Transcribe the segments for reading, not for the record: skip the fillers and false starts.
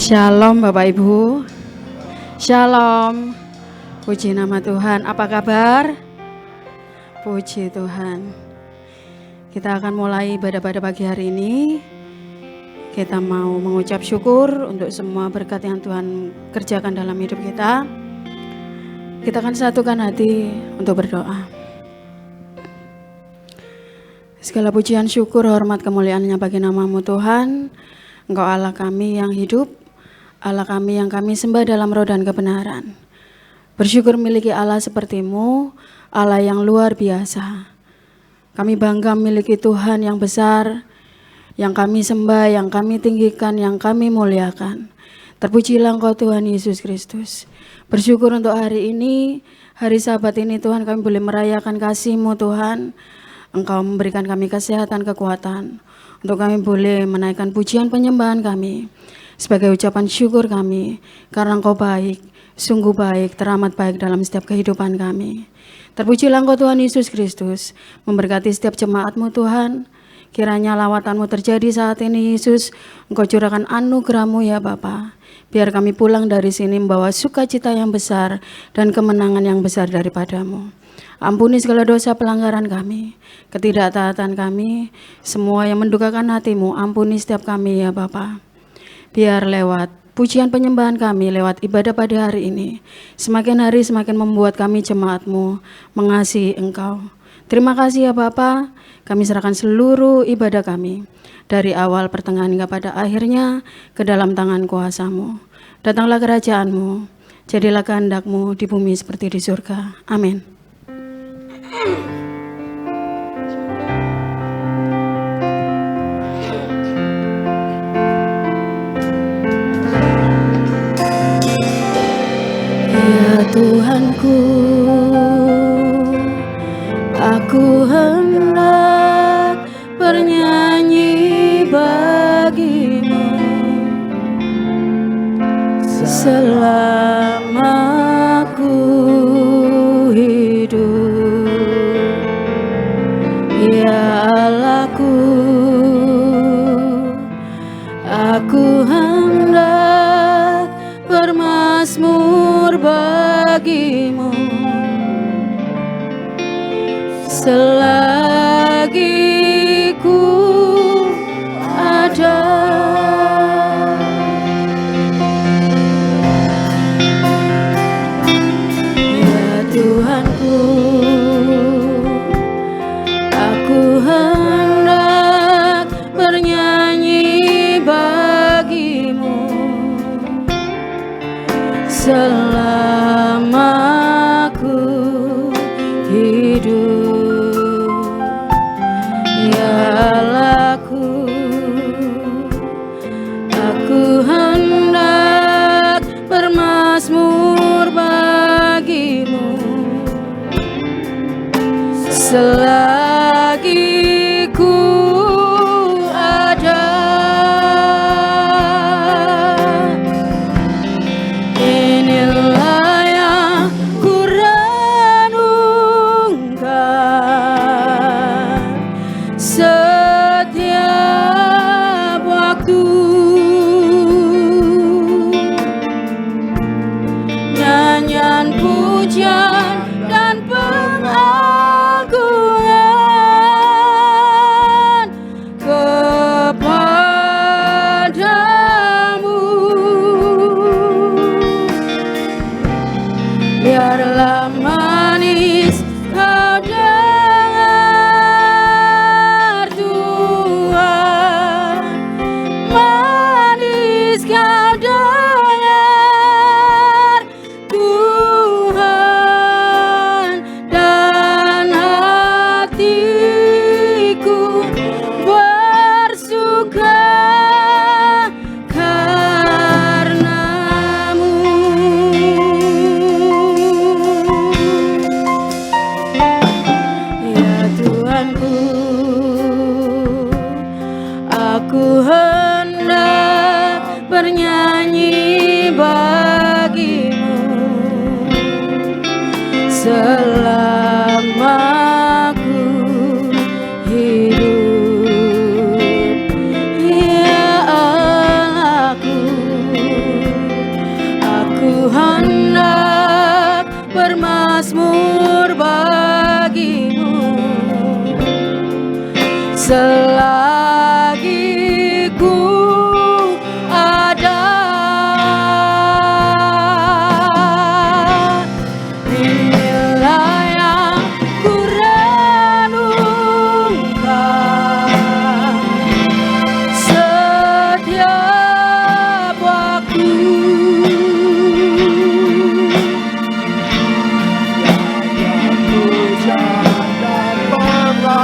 Shalom Bapak Ibu. Shalom. Puji nama Tuhan. Apa kabar? Puji Tuhan. Kita akan mulai ibadah pada pagi hari ini. Kita mau mengucap syukur untuk semua berkat yang Tuhan kerjakan dalam hidup kita. Kita akan satukan hati untuk berdoa. Segala pujian, syukur, hormat, kemuliaan-Nya bagi nama-Mu Tuhan. Engkau Allah kami yang hidup, Allah kami yang kami sembah dalam roh dan kebenaran. Bersyukur miliki Allah seperti-Mu, Allah yang luar biasa. Kami bangga miliki Tuhan yang besar, yang kami sembah, yang kami tinggikan, yang kami muliakan. Terpujilah Engkau Tuhan Yesus Kristus. Bersyukur untuk hari ini, hari Sabat ini Tuhan, kami boleh merayakan kasih-Mu Tuhan. Engkau memberikan kami kesehatan, kekuatan, untuk kami boleh menaikkan pujian penyembahan kami sebagai ucapan syukur kami, karena Engkau baik, sungguh baik, teramat baik dalam setiap kehidupan kami. Terpujilah Engkau Tuhan Yesus Kristus, memberkati setiap jemaat-Mu Tuhan. Kiranya lawatan-Mu terjadi saat ini Yesus, Engkau curahkan anugerah-Mu ya Bapa. Biar kami pulang dari sini membawa sukacita yang besar dan kemenangan yang besar daripada-Mu. Ampuni segala dosa pelanggaran kami, ketidaktaatan kami, semua yang mendukakan hati-Mu, ampuni setiap kami ya Bapa. Biar lewat pujian penyembahan kami, lewat ibadah pada hari ini, semakin hari semakin membuat kami jemaat-Mu mengasihi Engkau. Terima kasih ya Bapa, kami serahkan seluruh ibadah kami, dari awal pertengahan hingga pada akhirnya, ke dalam tangan kuasa-Mu. Datanglah kerajaan-Mu, jadilah kehendak-Mu di bumi seperti di surga. Amin. Ya Tuhanku, aku hendak bernyanyi bagi-Mu selama aku hidup. Ya Allahku, aku hendak bermazmur bagi-Mu selagi ku ada. Ya Tuhanku, aku hendak bernyanyi bagi-Mu selama aku hidup. Ya Allahku, aku hendak bermazmur bagi-Mu selagi ku ada. Inilah yang ku renungkan setiap waktu. Nyanyian pujian dan pengagungan kepadamu. Biarlah manis kau dengar Tuhan, manis kau dengar Tuhan, dan hatiku bersuka karena-Mu. Ya Tuhanku, aku hendak bernyanyi bagi-Mu selama aku hidup. Ya Allahku, selagi ku ada. Inilah yang ku renungkan setiap waktu. Puja dan pengagungan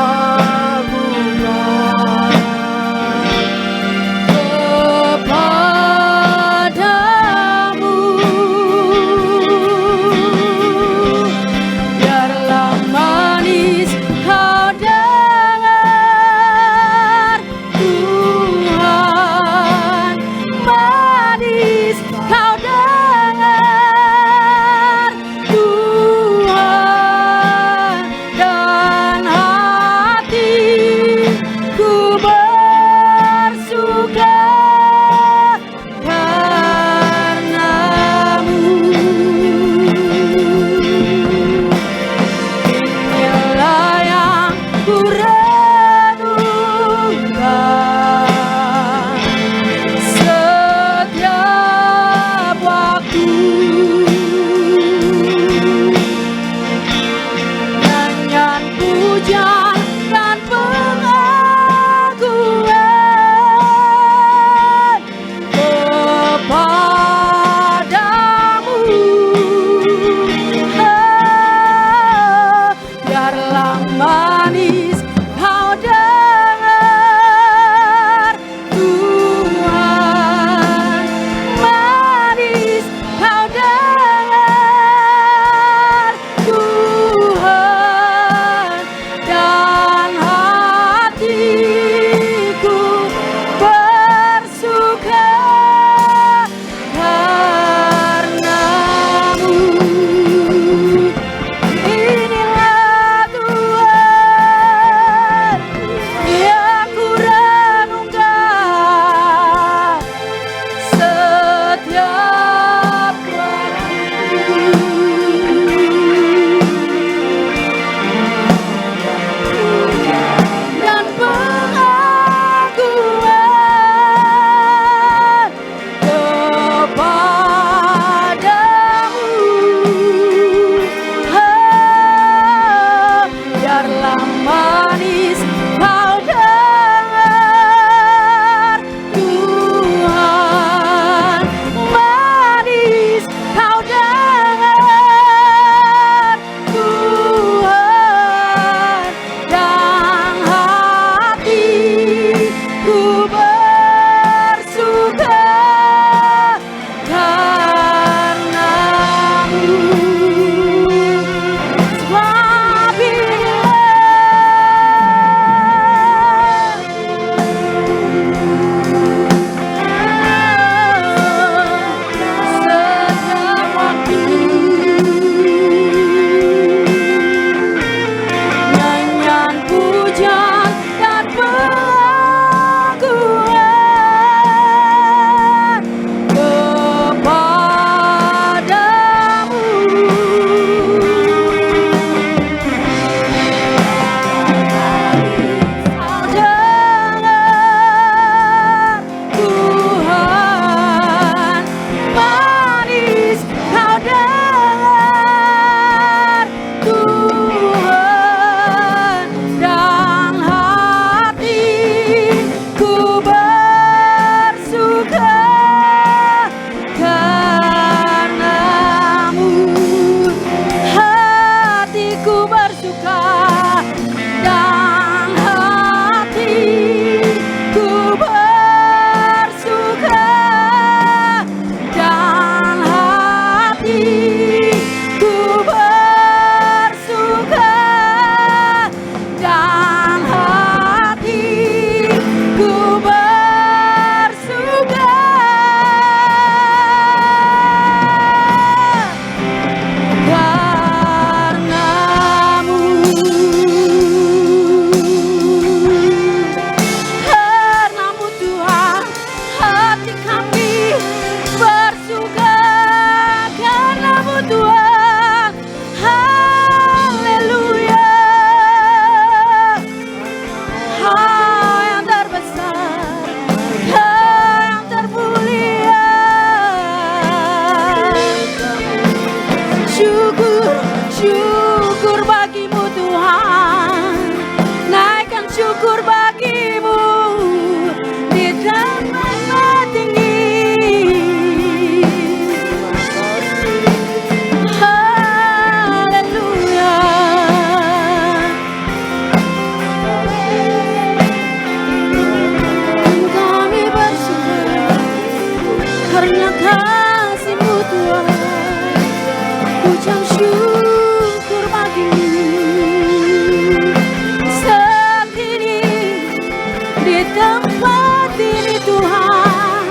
Di tempat ini Tuhan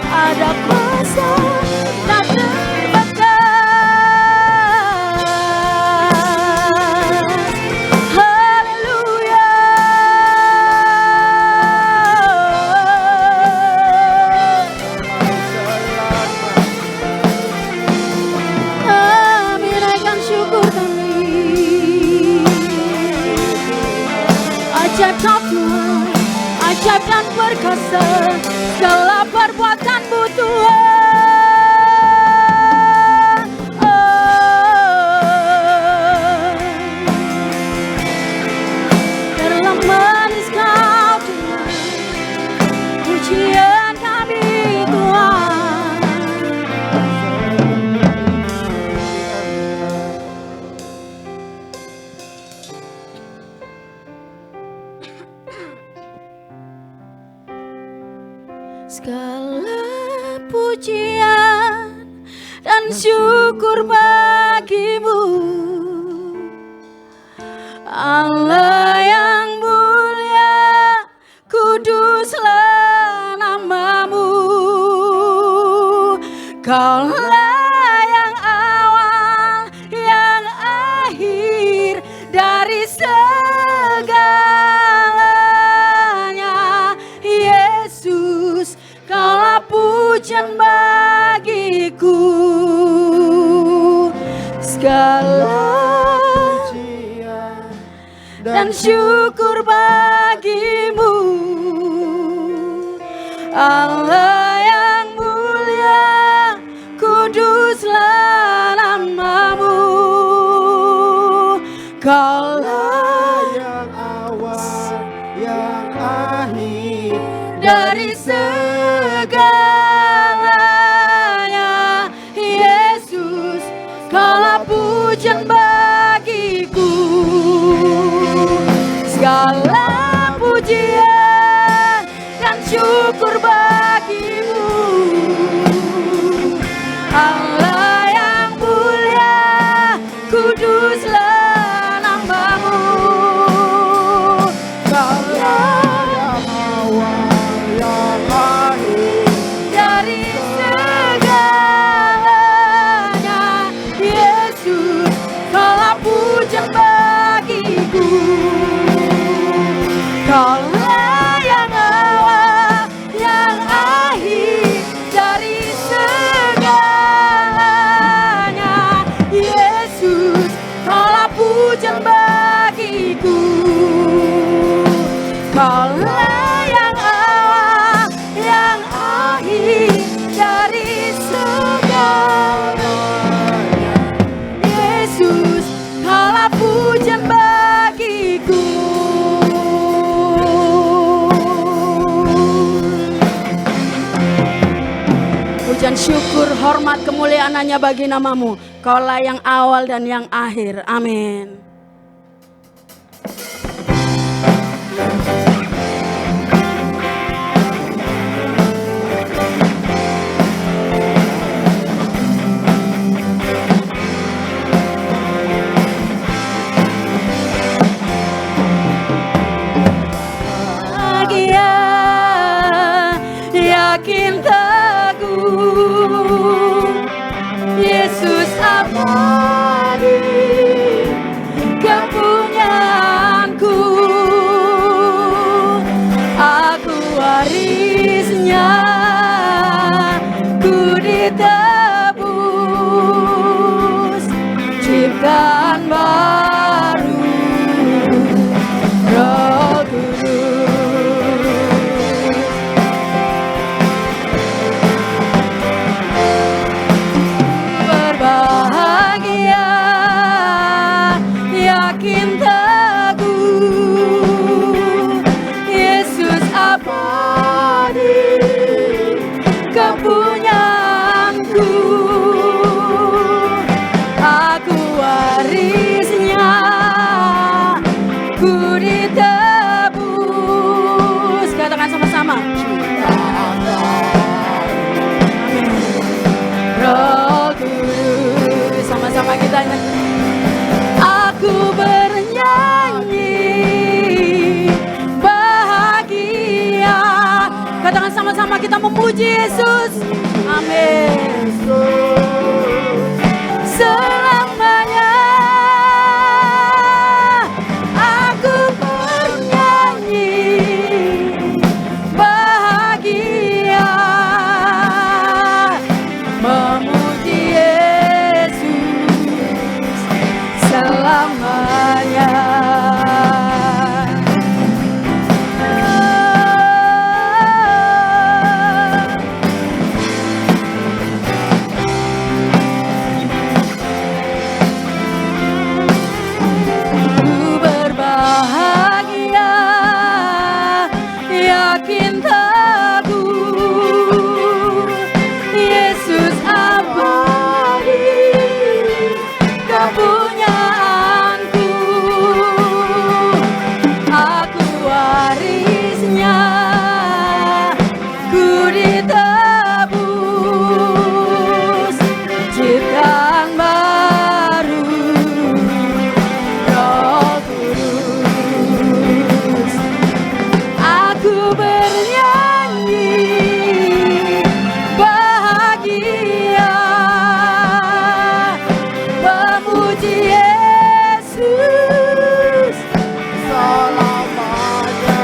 ada kuasa tak terbatas. Haleluya. Naikkan syukur kami. Ajaib Tuhan, ajaib dan perkasa segala perbuatanmu Tuhan. Terlalu manis Kau Tuhan, pujian kami Tuhan. Segala pujian dan syukur bagimu, Allah yang mulia, kuduslah namamu. Kaulah yang awal, yang akhir dari segalanya. Yesus, Kaulah pujian bagiku. Segala pujian dan syukur bagimu, Allah yang mulia, kuduslah namamu. Kaulah yang awal, yang akhir dari segalanya. Yesus, Kaulah pujian bagiku. Segala pujian dan syukur bagimu, Allah yang mulia, kuduslah namamu. Kaulah yang awal, yang akhir dari segalanya. Yesus, Kaulah pujian bagiku. Kaulah yang awal, yang akhir dari segalanya. Yesus, Kaulah pujian bagiku. Kaulah yang awal, yang akhir dari segalanya. Yesus, Kaulah pujian bagiku. Pujian syukur, hormat, kemuliaan hanya bagi namamu. Kaulah yang awal dan yang akhir. Amin. Bahagia, yakin teguh, Yesus abadi, kepunyaanku. Aku warisnya, ku ditebus, ciptaan baru, Roh Kudus. Berbahagia memuji Yesus. Amin. Selamanya aku bernyanyi bahagia memuji Yesus selamanya. Yakin teguh Yesus abadi kepunyaanku, aku warisnya, ku ditebus ciptaan baru Roh Kudus. Aku bernyanyi bahagia memuji Yesus selamanya.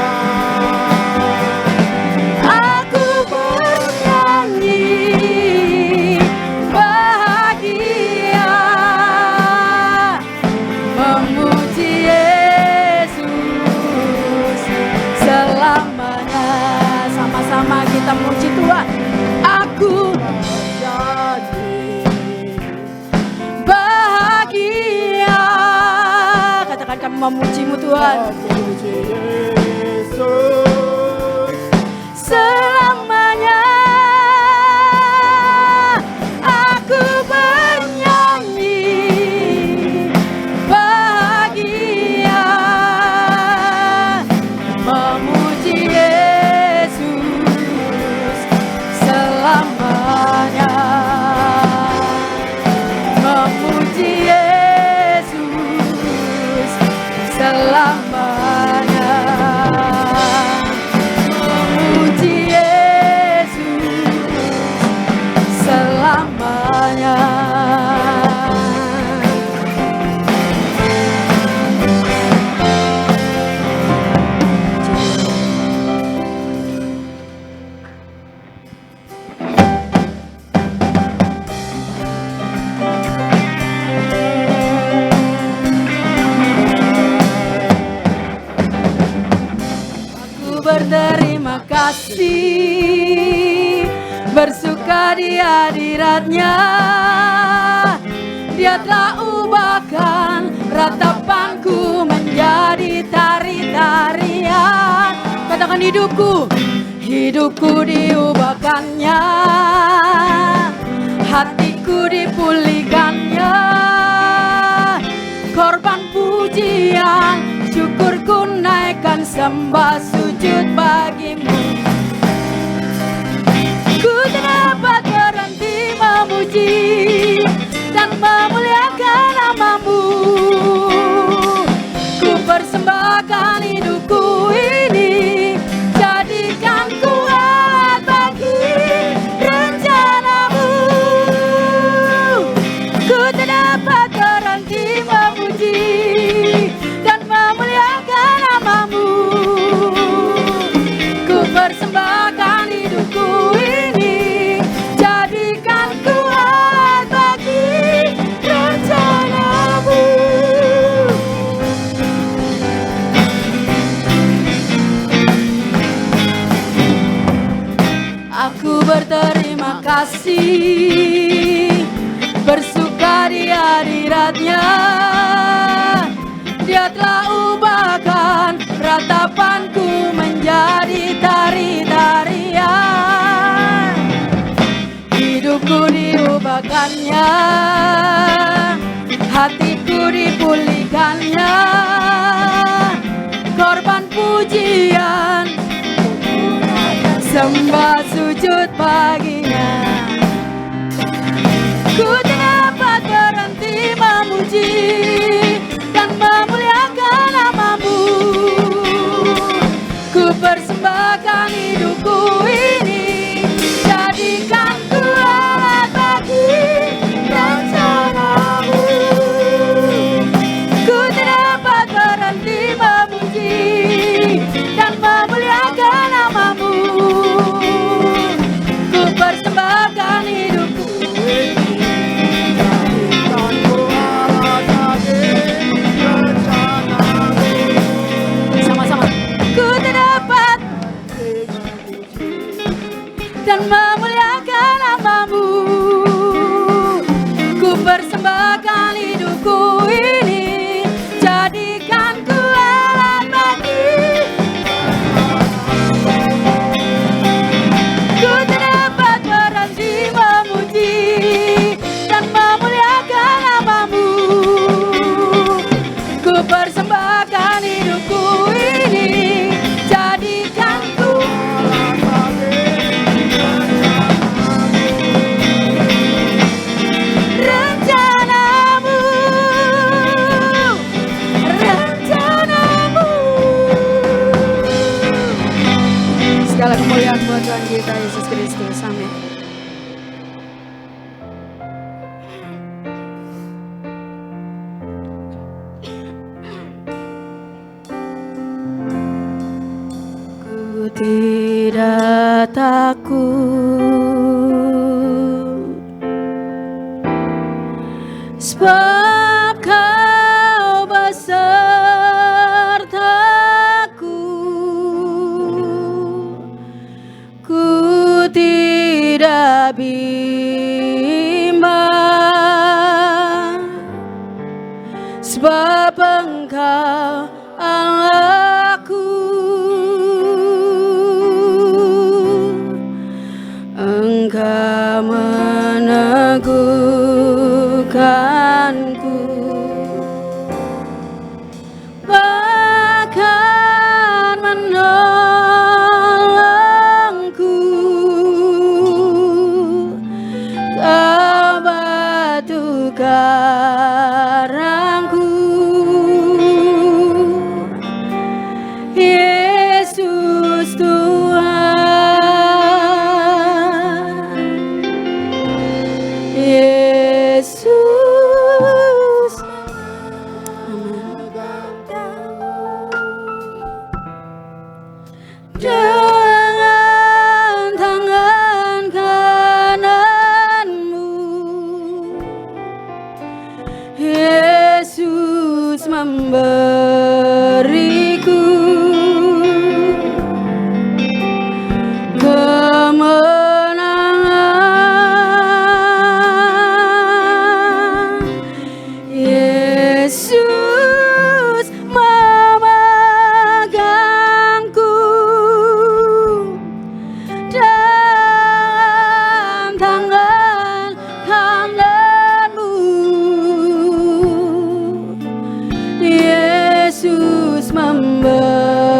Aku bernyanyi bahagia memuji Yesus selamanya. Sama-sama kita muji Tuhan. Aku bahagia. Katakan kami memujimu Tuhan. Selamanya aku bernyanyi bahagia memuji Yesus selamanya, memuji Yesus selamanya, memuji Yesus selamanya. Berterima kasih, bersuka di hadiratnya. Dia telah ubahkan ratapanku menjadi tari-tarian. Katakan hidupku, hidupku diubahkannya, hatiku dipulihkannya. Korban pujian, syukurku naikkan, sembah sujud bagimu. Ku tak dapat berhenti memuji dan memuliakan namamu. Ku persembahkan hidupku ini, jadikan ku alat bagi rencanamu. Ku tak dapat berhenti memuji dan memuliakan namamu. Ku persembahkan hidupku ini, jadikan ku alat bagi rencanamu. Aku berterima kasih, bersuka di hadiratnya. Dia telah ubahkan ratapanku menjadi tari-tarian. Hidupku diubahkannya, hatiku dipulihkannya. Korban pujian, sembah sujud baginya. Ku tak dapat berhenti memuji dan memuliakan namamu. Ku persembahkan hidupku ini, dan memuliakan nama-Mu. Ku persembahkan hidupku ini, jadikan ku alat bagi. Ku tak dapat berhenti memuji dan memuliakan nama-Mu. Ku persembahkan hidupku ini, jadikan ku rencana-Mu, rencana-Mu. Segala kemuliaan buat Tuhan kita Yesus Kristus. Amin. Ku tidak takut, sebab Kau besertaku. Ku tidak bimbang, sebab Engkau Allahku. Engkau meneguhkanku, bahkan menolongku. Kau batu karangku, Yesus Tuhan, Yesus. Dengan tangan kanan-Mu, Yesus memberiku kemenangan. Yesus memegangku dengan tangan kanan-Mu. Yesus memberiku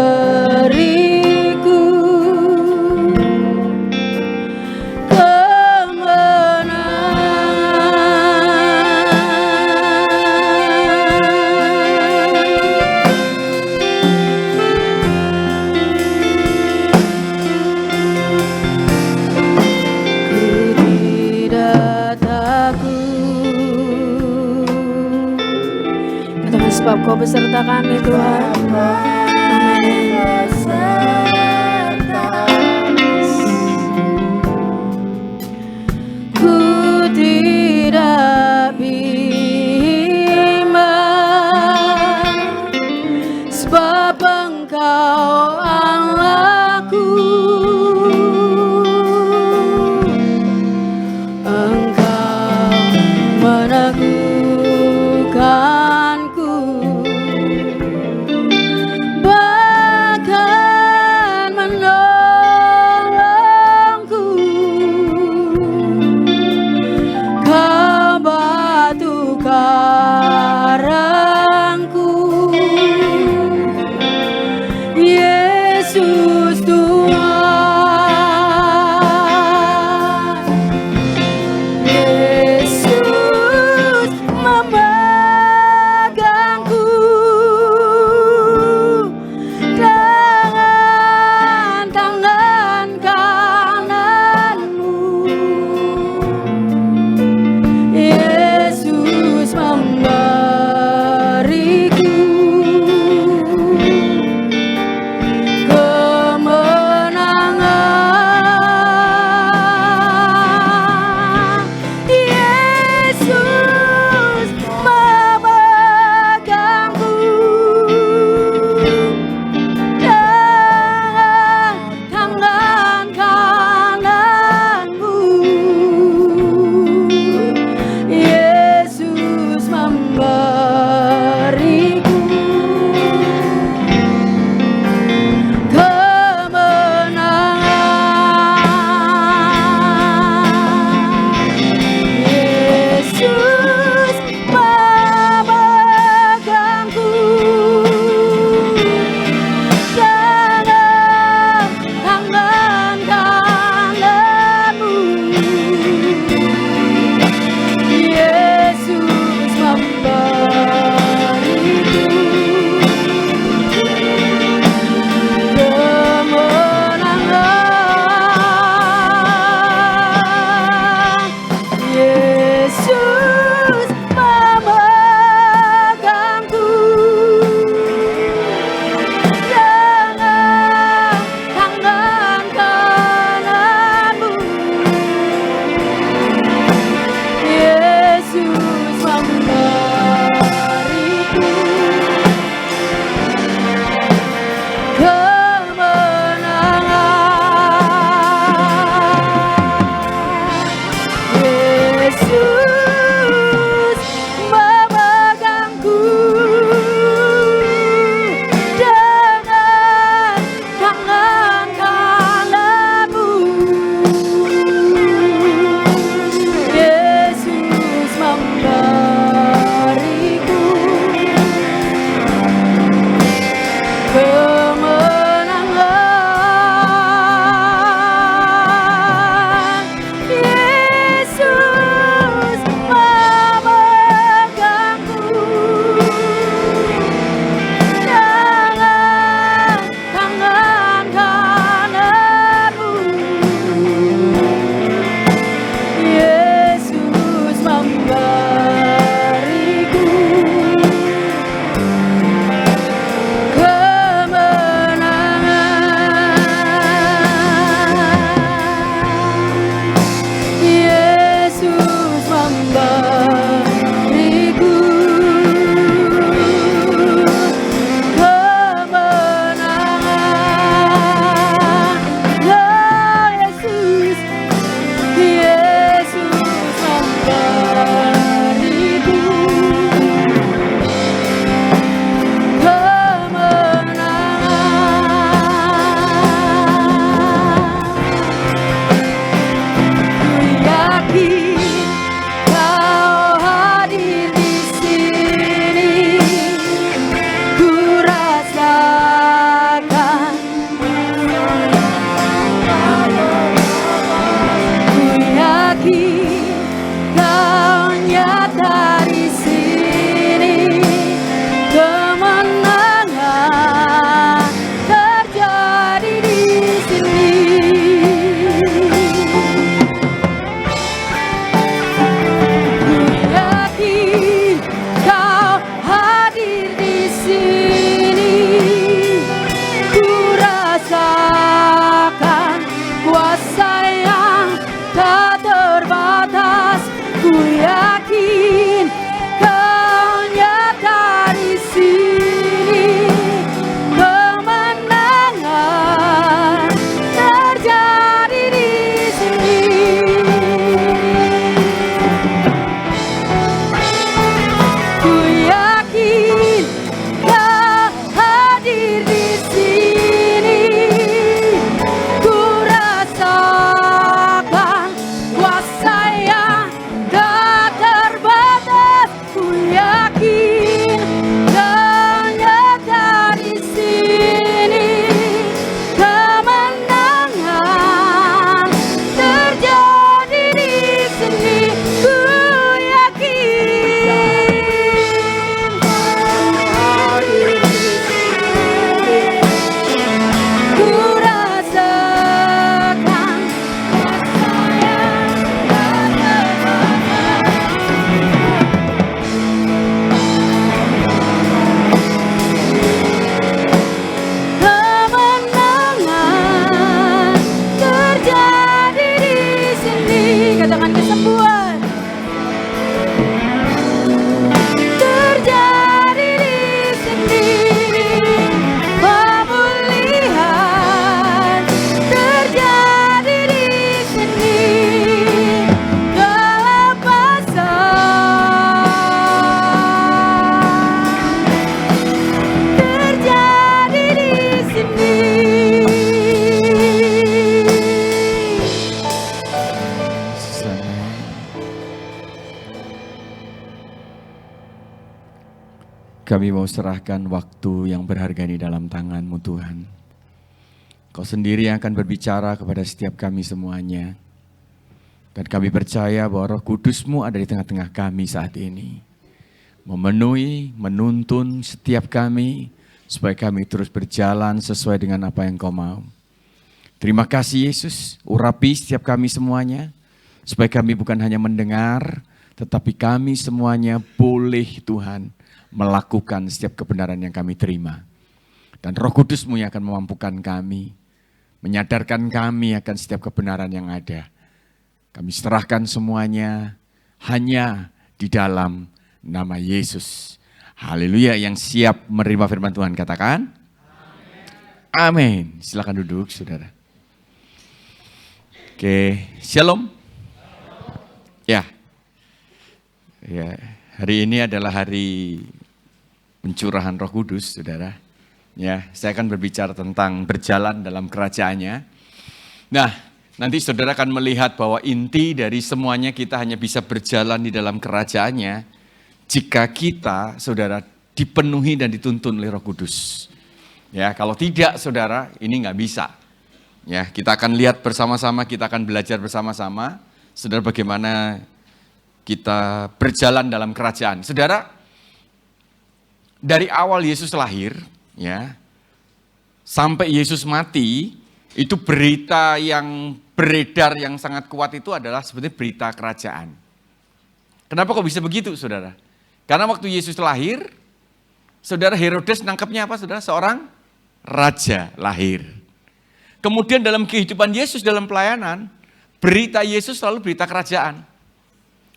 sebab Kau beserta kami Tuhan. Amin. Ku tidak bimbang, sebab Engkau Allahku. Engkau meneguhkanku, bahkan menolongku. Kau batu karangku, Yesus Tuhan. Kami mau serahkan waktu yang berharga ini dalam tangan-Mu Tuhan. Kau sendiri yang akan berbicara kepada setiap kami semuanya. Dan kami percaya bahwa Roh Kudus-Mu ada di tengah-tengah kami saat ini. Memenuhi, menuntun setiap kami, supaya kami terus berjalan sesuai dengan apa yang Kau mau. Terima kasih Yesus, urapi setiap kami semuanya, supaya kami bukan hanya mendengar, tetapi kami semuanya boleh Tuhan melakukan setiap kebenaran yang kami terima. Dan Roh Kudus-Mu yang akan memampukan kami, menyadarkan kami akan setiap kebenaran yang ada. Kami serahkan semuanya hanya di dalam nama Yesus. Haleluya, yang siap menerima firman Tuhan katakan. Amin. Silakan duduk saudara. Oke, shalom. Ya, hari ini adalah hari pencurahan Roh Kudus, saudara. Ya, saya akan berbicara tentang berjalan dalam kerajaannya. Nah, nanti saudara akan melihat bahwa inti dari semuanya kita hanya bisa berjalan di dalam kerajaannya jika kita, saudara, dipenuhi dan dituntun oleh Roh Kudus. Ya, kalau tidak, saudara, ini nggak bisa. Ya, kita akan lihat bersama-sama, kita akan belajar bersama-sama, saudara, bagaimana kita berjalan dalam kerajaan. Saudara, dari awal Yesus lahir, ya, sampai Yesus mati, itu berita yang beredar yang sangat kuat itu adalah sebenarnya berita kerajaan. Kenapa kok bisa begitu, saudara? Karena waktu Yesus lahir, saudara, Herodes nangkapnya apa, saudara? Seorang raja lahir. Kemudian dalam kehidupan Yesus dalam pelayanan, berita Yesus selalu berita kerajaan.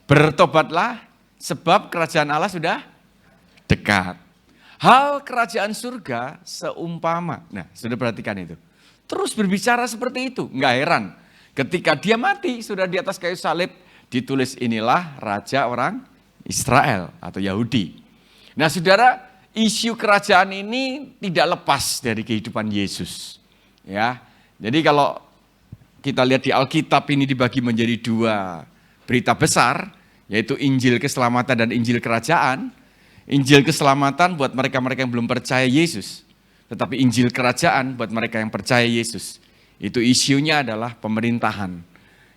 Bertobatlah sebab kerajaan Allah sudah dekat. Hal kerajaan surga seumpama. Nah, sudah perhatikan itu. Terus berbicara seperti itu. Enggak heran. Ketika dia mati, sudah di atas kayu salib, ditulis inilah raja orang Israel atau Yahudi. Nah, saudara, isu kerajaan ini tidak lepas dari kehidupan Yesus. Ya, jadi kalau kita lihat di Alkitab ini dibagi menjadi dua berita besar, yaitu Injil keselamatan dan Injil kerajaan. Injil keselamatan buat mereka-mereka yang belum percaya Yesus. Tetapi Injil kerajaan buat mereka yang percaya Yesus. Itu isunya adalah pemerintahan.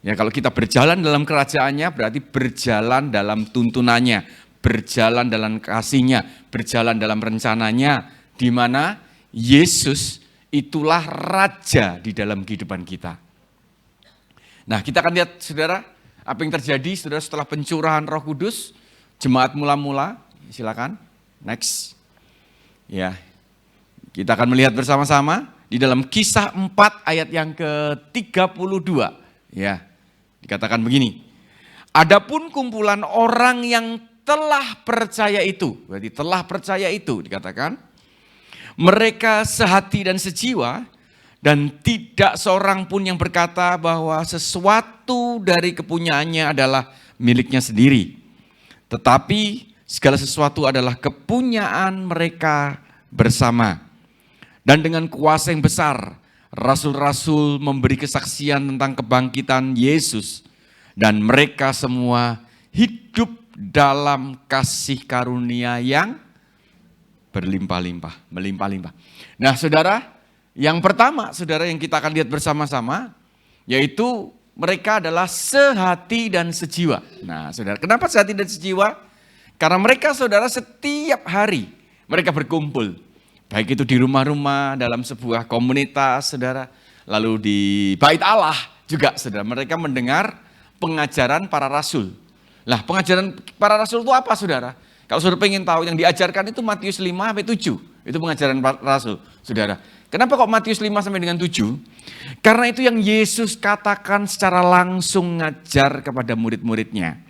Ya, kalau kita berjalan dalam kerajaannya berarti berjalan dalam tuntunannya, berjalan dalam kasihnya, berjalan dalam rencananya, di mana Yesus itulah raja di dalam kehidupan kita. Nah, kita akan lihat saudara, apa yang terjadi saudara setelah pencurahan Roh Kudus, jemaat mula-mula. Silakan, next. Ya, kita akan melihat bersama-sama di dalam Kisah 4 ayat yang ke-32. Ya, dikatakan begini. Adapun kumpulan orang yang telah percaya itu, berarti telah percaya itu dikatakan, mereka sehati dan sejiwa, dan tidak seorang pun yang berkata bahwa sesuatu dari kepunyaannya adalah miliknya sendiri. Tetapi segala sesuatu adalah kepunyaan mereka bersama. Dan dengan kuasa yang besar, rasul-rasul memberi kesaksian tentang kebangkitan Yesus. Dan mereka semua hidup dalam kasih karunia yang berlimpah-limpah, melimpah-limpah. Nah, saudara, yang pertama, saudara, yang kita akan lihat bersama-sama, yaitu mereka adalah sehati dan sejiwa. Nah, saudara, kenapa sehati dan sejiwa? Karena mereka, saudara, setiap hari mereka berkumpul. Baik itu di rumah-rumah, dalam sebuah komunitas, saudara. Lalu di bait Allah juga, saudara. Mereka mendengar pengajaran para rasul. Lah, pengajaran para rasul itu apa, saudara? Kalau saudara pengen tahu, yang diajarkan itu Matius 5-7. Itu pengajaran para rasul, saudara. Kenapa kok Matius 5 sampai dengan 7? Karena itu yang Yesus katakan secara langsung ngajar kepada murid-muridnya.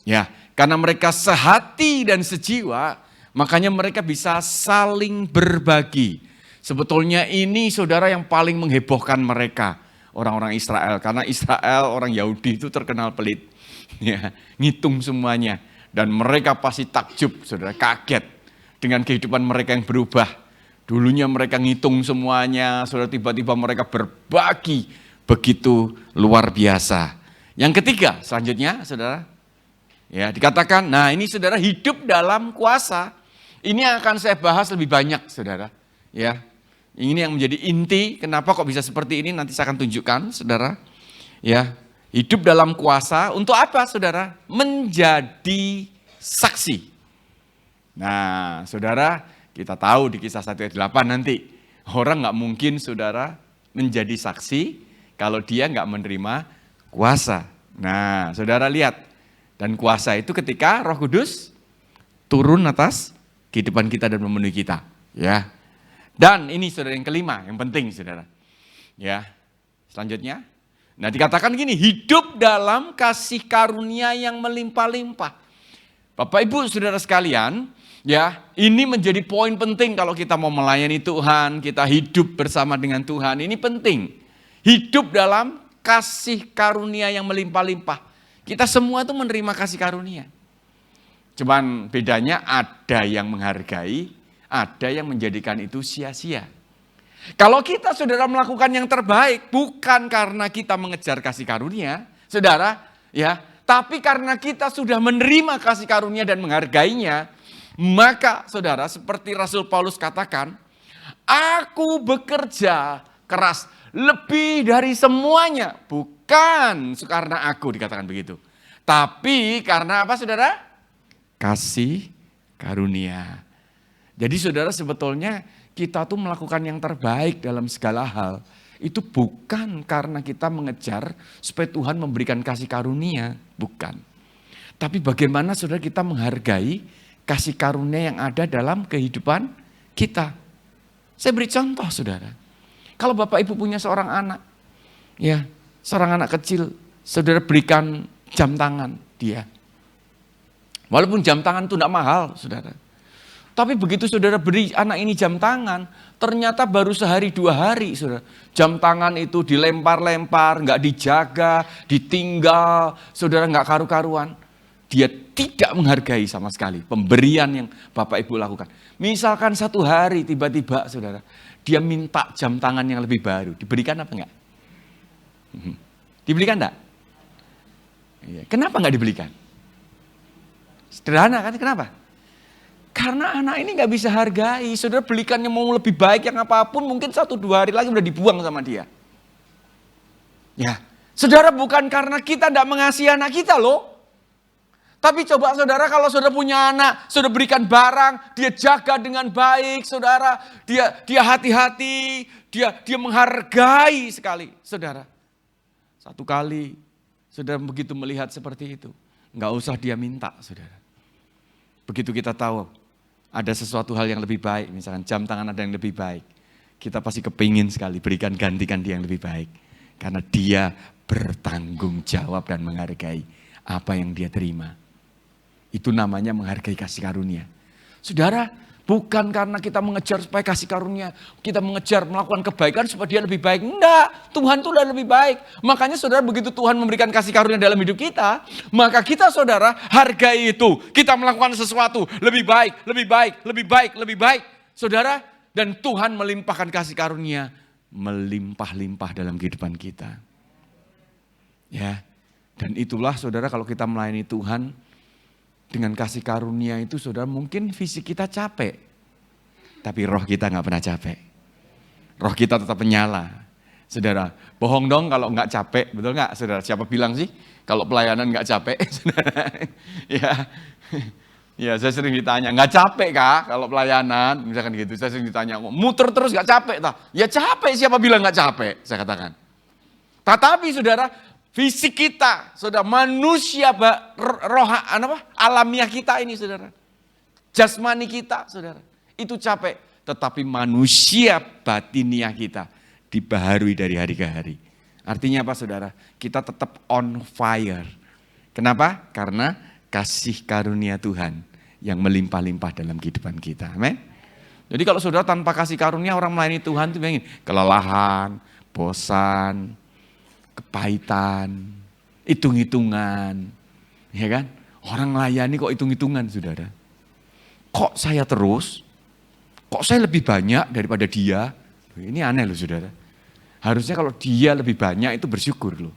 Ya, karena mereka sehati dan sejiwa, makanya mereka bisa saling berbagi. Sebetulnya ini, saudara, yang paling menghebohkan mereka, orang-orang Israel. Karena Israel, orang Yahudi itu terkenal pelit. Ya, ngitung semuanya. Dan mereka pasti takjub, saudara, kaget dengan kehidupan mereka yang berubah. Dulunya mereka ngitung semuanya, saudara, tiba-tiba mereka berbagi begitu luar biasa. Yang ketiga, selanjutnya, saudara, ya, dikatakan, nah ini saudara hidup dalam kuasa. Ini akan saya bahas lebih banyak, saudara. Ya, ini yang menjadi inti. Kenapa kok bisa seperti ini? Nanti saya akan tunjukkan, saudara. Ya, hidup dalam kuasa untuk apa, saudara? Menjadi saksi. Nah, saudara, kita tahu di Kisah 1 ayat 8 nanti orang nggak mungkin, saudara, menjadi saksi kalau dia nggak menerima kuasa. Nah, saudara lihat, dan kuasa itu ketika Roh Kudus turun atas kehidupan kita dan memenuhi kita, ya. Dan ini saudara yang kelima, yang penting, saudara. Ya, selanjutnya. Nah, dikatakan gini, hidup dalam kasih karunia yang melimpah-limpah. Bapak Ibu saudara sekalian, ya, ini menjadi poin penting kalau kita mau melayani Tuhan, kita hidup bersama dengan Tuhan. Ini penting. Hidup dalam kasih karunia yang melimpah-limpah. Kita semua itu menerima kasih karunia. Cuman bedanya ada yang menghargai, ada yang menjadikan itu sia-sia. Kalau kita saudara melakukan yang terbaik, bukan karena kita mengejar kasih karunia, saudara, ya, tapi karena kita sudah menerima kasih karunia dan menghargainya, maka saudara seperti Rasul Paulus katakan, aku bekerja keras lebih dari semuanya, bukan karena aku, dikatakan begitu. Tapi karena apa, saudara? Kasih karunia. Jadi saudara, sebetulnya kita tuh melakukan yang terbaik dalam segala hal. Itu bukan karena kita mengejar supaya Tuhan memberikan kasih karunia, bukan. Tapi bagaimana saudara kita menghargai kasih karunia yang ada dalam kehidupan kita. Saya beri contoh, saudara. Kalau Bapak Ibu punya seorang anak, ya, seorang anak kecil, saudara berikan jam tangan dia. Walaupun jam tangan itu tidak mahal, saudara. Tapi begitu saudara beri anak ini jam tangan, ternyata baru sehari 2 hari, saudara. Jam tangan itu dilempar-lempar, nggak dijaga, ditinggal, saudara, nggak karu-karuan. Dia tidak menghargai sama sekali pemberian yang Bapak Ibu lakukan. Misalkan 1 hari tiba-tiba, saudara, dia minta jam tangan yang lebih baru. Diberikan apa enggak? Diberikan enggak? Kenapa enggak diberikan? Sederhana kan, kenapa? Karena anak ini nggak bisa hargai. Saudara belikannya mau lebih baik yang apapun, mungkin 1-2 hari lagi udah dibuang sama dia. Ya, saudara, bukan karena kita tidak mengasihi anak kita loh. Tapi coba saudara, kalau saudara punya anak, saudara berikan barang, dia jaga dengan baik, saudara. Dia hati-hati, dia menghargai sekali, saudara. 1 kali, saudara begitu melihat seperti itu, nggak usah dia minta, saudara. Begitu kita tahu ada sesuatu hal yang lebih baik, misalkan jam tangan ada yang lebih baik, kita pasti kepingin sekali berikan, gantikan dia yang lebih baik. Karena dia bertanggung jawab dan menghargai apa yang dia terima. Itu namanya menghargai kasih karunia. Saudara, bukan karena kita mengejar supaya kasih karunia, kita mengejar melakukan kebaikan supaya dia lebih baik. Enggak, Tuhan itu udah lebih baik. Makanya saudara, begitu Tuhan memberikan kasih karunia dalam hidup kita, maka kita saudara hargai itu. Kita melakukan sesuatu lebih baik, lebih baik, lebih baik, lebih baik. Saudara, dan Tuhan melimpahkan kasih karunia melimpah-limpah dalam kehidupan kita. Ya, dan itulah saudara, kalau kita melayani Tuhan dengan kasih karunia itu, saudara, mungkin fisik kita capek, tapi roh kita nggak pernah capek. Roh kita tetap menyala. Saudara, bohong dong kalau nggak capek, betul nggak, saudara? Siapa bilang sih kalau pelayanan nggak capek, saudara? Ya, saya sering ditanya, nggak capek kah kalau pelayanan, misalkan gitu. Saya sering ditanya, muter terus nggak capek, tak? Ya capek, siapa bilang nggak capek? Saya katakan. Tetapi saudara, fisik kita, saudara, manusia, alamiah kita ini, saudara. Jasmani kita, saudara, itu capek. Tetapi manusia batiniah kita dibaharui dari hari ke hari. Artinya apa, saudara? Kita tetap on fire. Kenapa? Karena kasih karunia Tuhan yang melimpah-limpah dalam kehidupan kita. Amin. Jadi kalau saudara tanpa kasih karunia, orang melayani Tuhan itu ingin kelelahan, bosan, kepahitan, hitung-hitungan, ya kan? Orang melayani kok hitung-hitungan, saudara. Kok saya terus? Kok saya lebih banyak daripada dia? Ini aneh loh, saudara. Harusnya kalau dia lebih banyak itu bersyukur loh.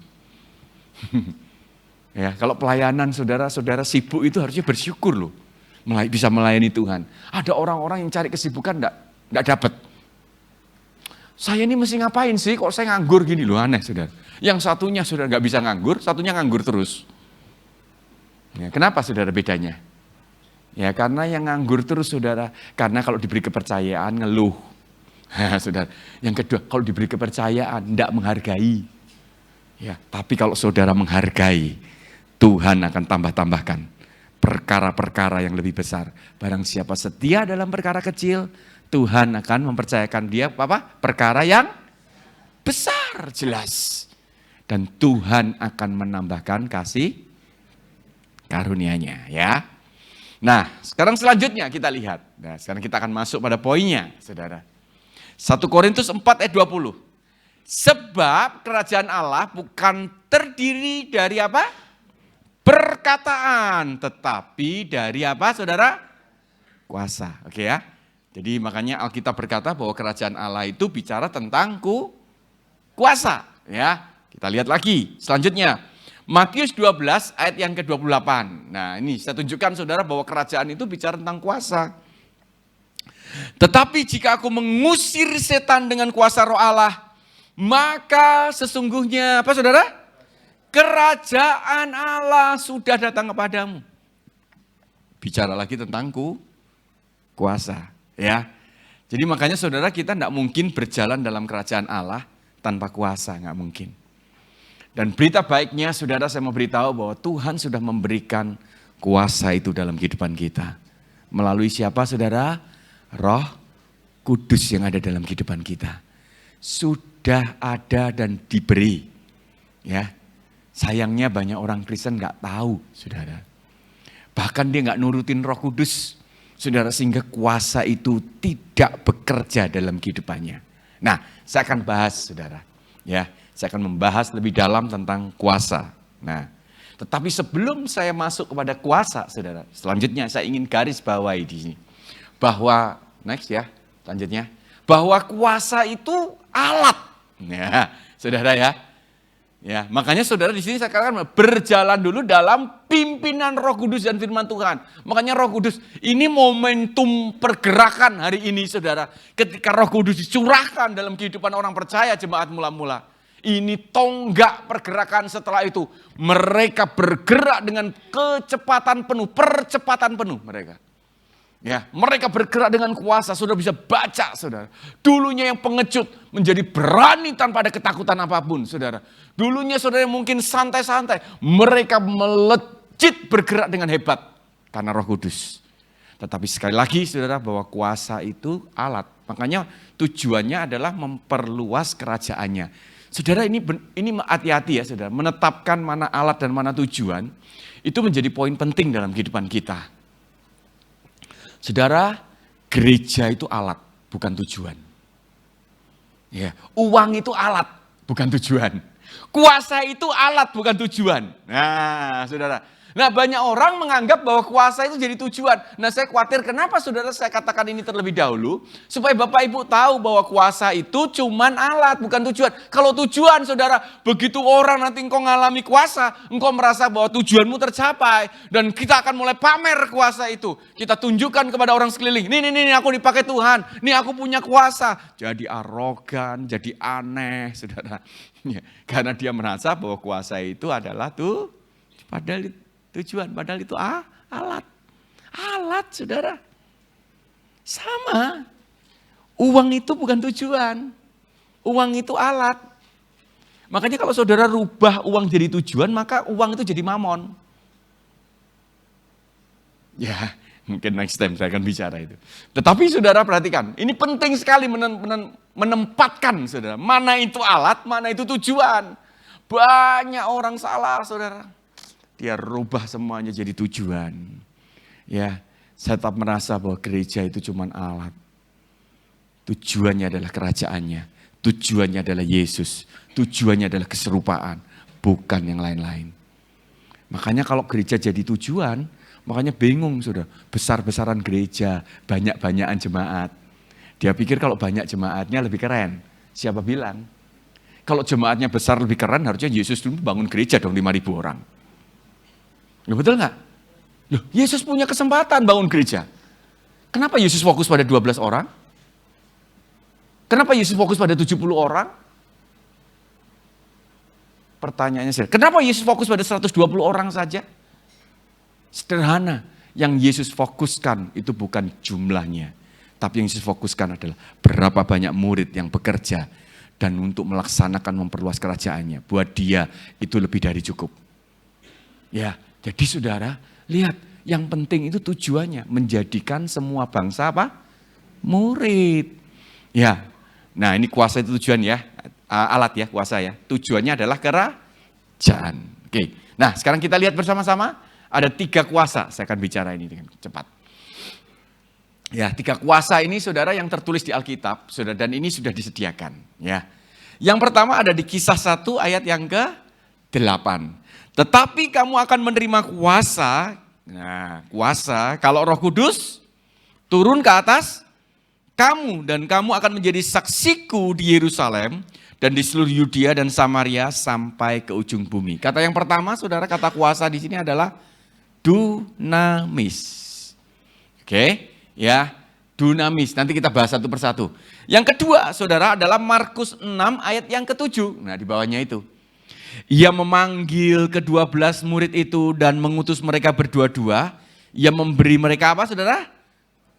Ya, kalau pelayanan saudara-saudara sibuk itu harusnya bersyukur loh. bisa melayani Tuhan. Ada orang-orang yang cari kesibukan enggak dapat. Saya ini mesti ngapain sih? Kok saya nganggur gini loh, aneh saudara. Yang satunya saudara nggak bisa nganggur, satunya nganggur terus. Ya, kenapa saudara bedanya? Ya karena yang nganggur terus saudara, karena kalau diberi kepercayaan ngeluh. Saudara. Yang kedua, kalau diberi kepercayaan enggak menghargai. Ya, tapi kalau saudara menghargai, Tuhan akan tambah-tambahkan perkara-perkara yang lebih besar. Barang siapa setia dalam perkara kecil, Tuhan akan mempercayakan dia perkara yang besar, jelas. Dan Tuhan akan menambahkan kasih karunia-Nya, ya. Nah, sekarang selanjutnya kita lihat. Nah, sekarang kita akan masuk pada poinnya, saudara. 1 Korintus 4 ayat 20. Sebab kerajaan Allah bukan terdiri dari apa? Perkataan, tetapi dari apa, saudara? Kuasa, oke ya. Jadi makanya Alkitab berkata bahwa kerajaan Allah itu bicara tentang kuasa, ya. Kita lihat lagi selanjutnya. Matius 12 ayat yang ke-28. Nah ini saya tunjukkan saudara bahwa kerajaan itu bicara tentang kuasa. Tetapi jika aku mengusir setan dengan kuasa roh Allah, maka sesungguhnya apa saudara? Kerajaan Allah sudah datang kepadamu. Bicara lagi tentang kuasa, ya. Jadi makanya saudara kita tidak mungkin berjalan dalam kerajaan Allah tanpa kuasa, nggak mungkin. Dan berita baiknya saudara saya mau beritahu bahwa Tuhan sudah memberikan kuasa itu dalam kehidupan kita. Melalui siapa saudara? Roh Kudus yang ada dalam kehidupan kita. Sudah ada dan diberi. Ya, sayangnya banyak orang Kristen nggak tahu saudara. Bahkan dia nggak nurutin Roh Kudus. Saudara sehingga kuasa itu tidak bekerja dalam kehidupannya. Nah saya akan bahas saudara. Ya. Saya akan membahas lebih dalam tentang kuasa. Nah, tetapi sebelum saya masuk kepada kuasa, saudara, selanjutnya saya ingin garis bawahi di sini. Bahwa, next ya, selanjutnya. Bahwa kuasa itu alat. Ya, saudara ya. Ya, makanya saudara di sini saya katakan berjalan dulu dalam pimpinan Roh Kudus dan firman Tuhan. Makanya Roh Kudus ini momentum pergerakan hari ini saudara. Ketika Roh Kudus dicurahkan dalam kehidupan orang percaya jemaat mula-mula. Ini tonggak pergerakan setelah itu. Mereka bergerak dengan kecepatan penuh, percepatan penuh mereka. Ya, mereka bergerak dengan kuasa, saudara bisa baca saudara. Dulunya yang pengecut menjadi berani tanpa ada ketakutan apapun saudara. Dulunya saudara yang mungkin santai-santai, mereka melejit bergerak dengan hebat. Karena Roh Kudus. Tetapi sekali lagi saudara bahwa kuasa itu alat. Makanya tujuannya adalah memperluas kerajaannya. Saudara ini hati-hati ya saudara, menetapkan mana alat dan mana tujuan, itu menjadi poin penting dalam kehidupan kita. Saudara, gereja itu alat, bukan tujuan. Ya, uang itu alat, bukan tujuan. Kuasa itu alat, bukan tujuan. Nah saudara, nah banyak orang menganggap bahwa kuasa itu jadi tujuan. Nah saya khawatir kenapa saudara saya katakan ini terlebih dahulu. Supaya Bapak Ibu tahu bahwa kuasa itu cuman alat bukan tujuan. Kalau tujuan saudara begitu orang nanti engkau ngalami kuasa. Engkau merasa bahwa tujuanmu tercapai. Dan kita akan mulai pamer kuasa itu. Kita tunjukkan kepada orang sekeliling. Nih aku dipakai Tuhan. Nih aku punya kuasa. Jadi arogan, jadi aneh saudara. Karena dia merasa bahwa kuasa itu adalah padahal tujuan, padahal itu alat. Alat, saudara. Sama. Uang itu bukan tujuan. Uang itu alat. Makanya kalau saudara rubah uang jadi tujuan, maka uang itu jadi mamon. Ya, mungkin next time saya akan bicara itu. Tetapi saudara perhatikan, ini penting sekali menempatkan saudara. Mana itu alat, mana itu tujuan. Banyak orang salah saudara. Dia rubah semuanya jadi tujuan. Ya, saya tetap merasa bahwa gereja itu cuma alat. Tujuannya adalah kerajaannya. Tujuannya adalah Yesus. Tujuannya adalah keserupaan. Bukan yang lain-lain. Makanya kalau gereja jadi tujuan, makanya bingung sudah. Besar-besaran gereja, banyak-banyakan jemaat. Dia pikir kalau banyak jemaatnya lebih keren. Siapa bilang? Kalau jemaatnya besar lebih keren, harusnya Yesus dulu bangun gereja dong 5.000 orang. Ya betul nggak? Loh, Yesus punya kesempatan bangun gereja. Kenapa Yesus fokus pada 12 orang? Kenapa Yesus fokus pada 70 orang? Pertanyaannya sederhana. Kenapa Yesus fokus pada 120 orang saja? Sederhana. Yang Yesus fokuskan itu bukan jumlahnya. Tapi yang Yesus fokuskan adalah berapa banyak murid yang bekerja. Dan untuk melaksanakan memperluas kerajaannya. Buat dia itu lebih dari cukup. Ya, jadi saudara, lihat. Yang penting itu tujuannya. Menjadikan semua bangsa apa? Murid. Ya, nah ini kuasa itu tujuan ya. Alat ya, kuasa ya. Tujuannya adalah kerajaan. Oke, nah sekarang kita lihat bersama-sama. Ada 3 kuasa, saya akan bicara ini dengan cepat. Ya, 3 kuasa ini saudara yang tertulis di Alkitab, saudara, dan ini sudah disediakan. Ya, yang pertama ada di Kisah 1 ayat yang ke-8. Tetapi kamu akan menerima kuasa, nah kuasa kalau Roh Kudus turun ke atas kamu, dan kamu akan menjadi saksiku di Yerusalem dan di seluruh Yudea dan Samaria sampai ke ujung bumi. Kata yang pertama, saudara, kata kuasa di sini adalah dunamis. Oke, ya, dunamis. Nanti kita bahas satu persatu. Yang kedua, saudara, adalah Markus 6 ayat yang ke-7. Nah, di bawahnya itu. Ia memanggil ke-12 murid itu dan mengutus mereka berdua-dua. Ia memberi mereka apa, saudara?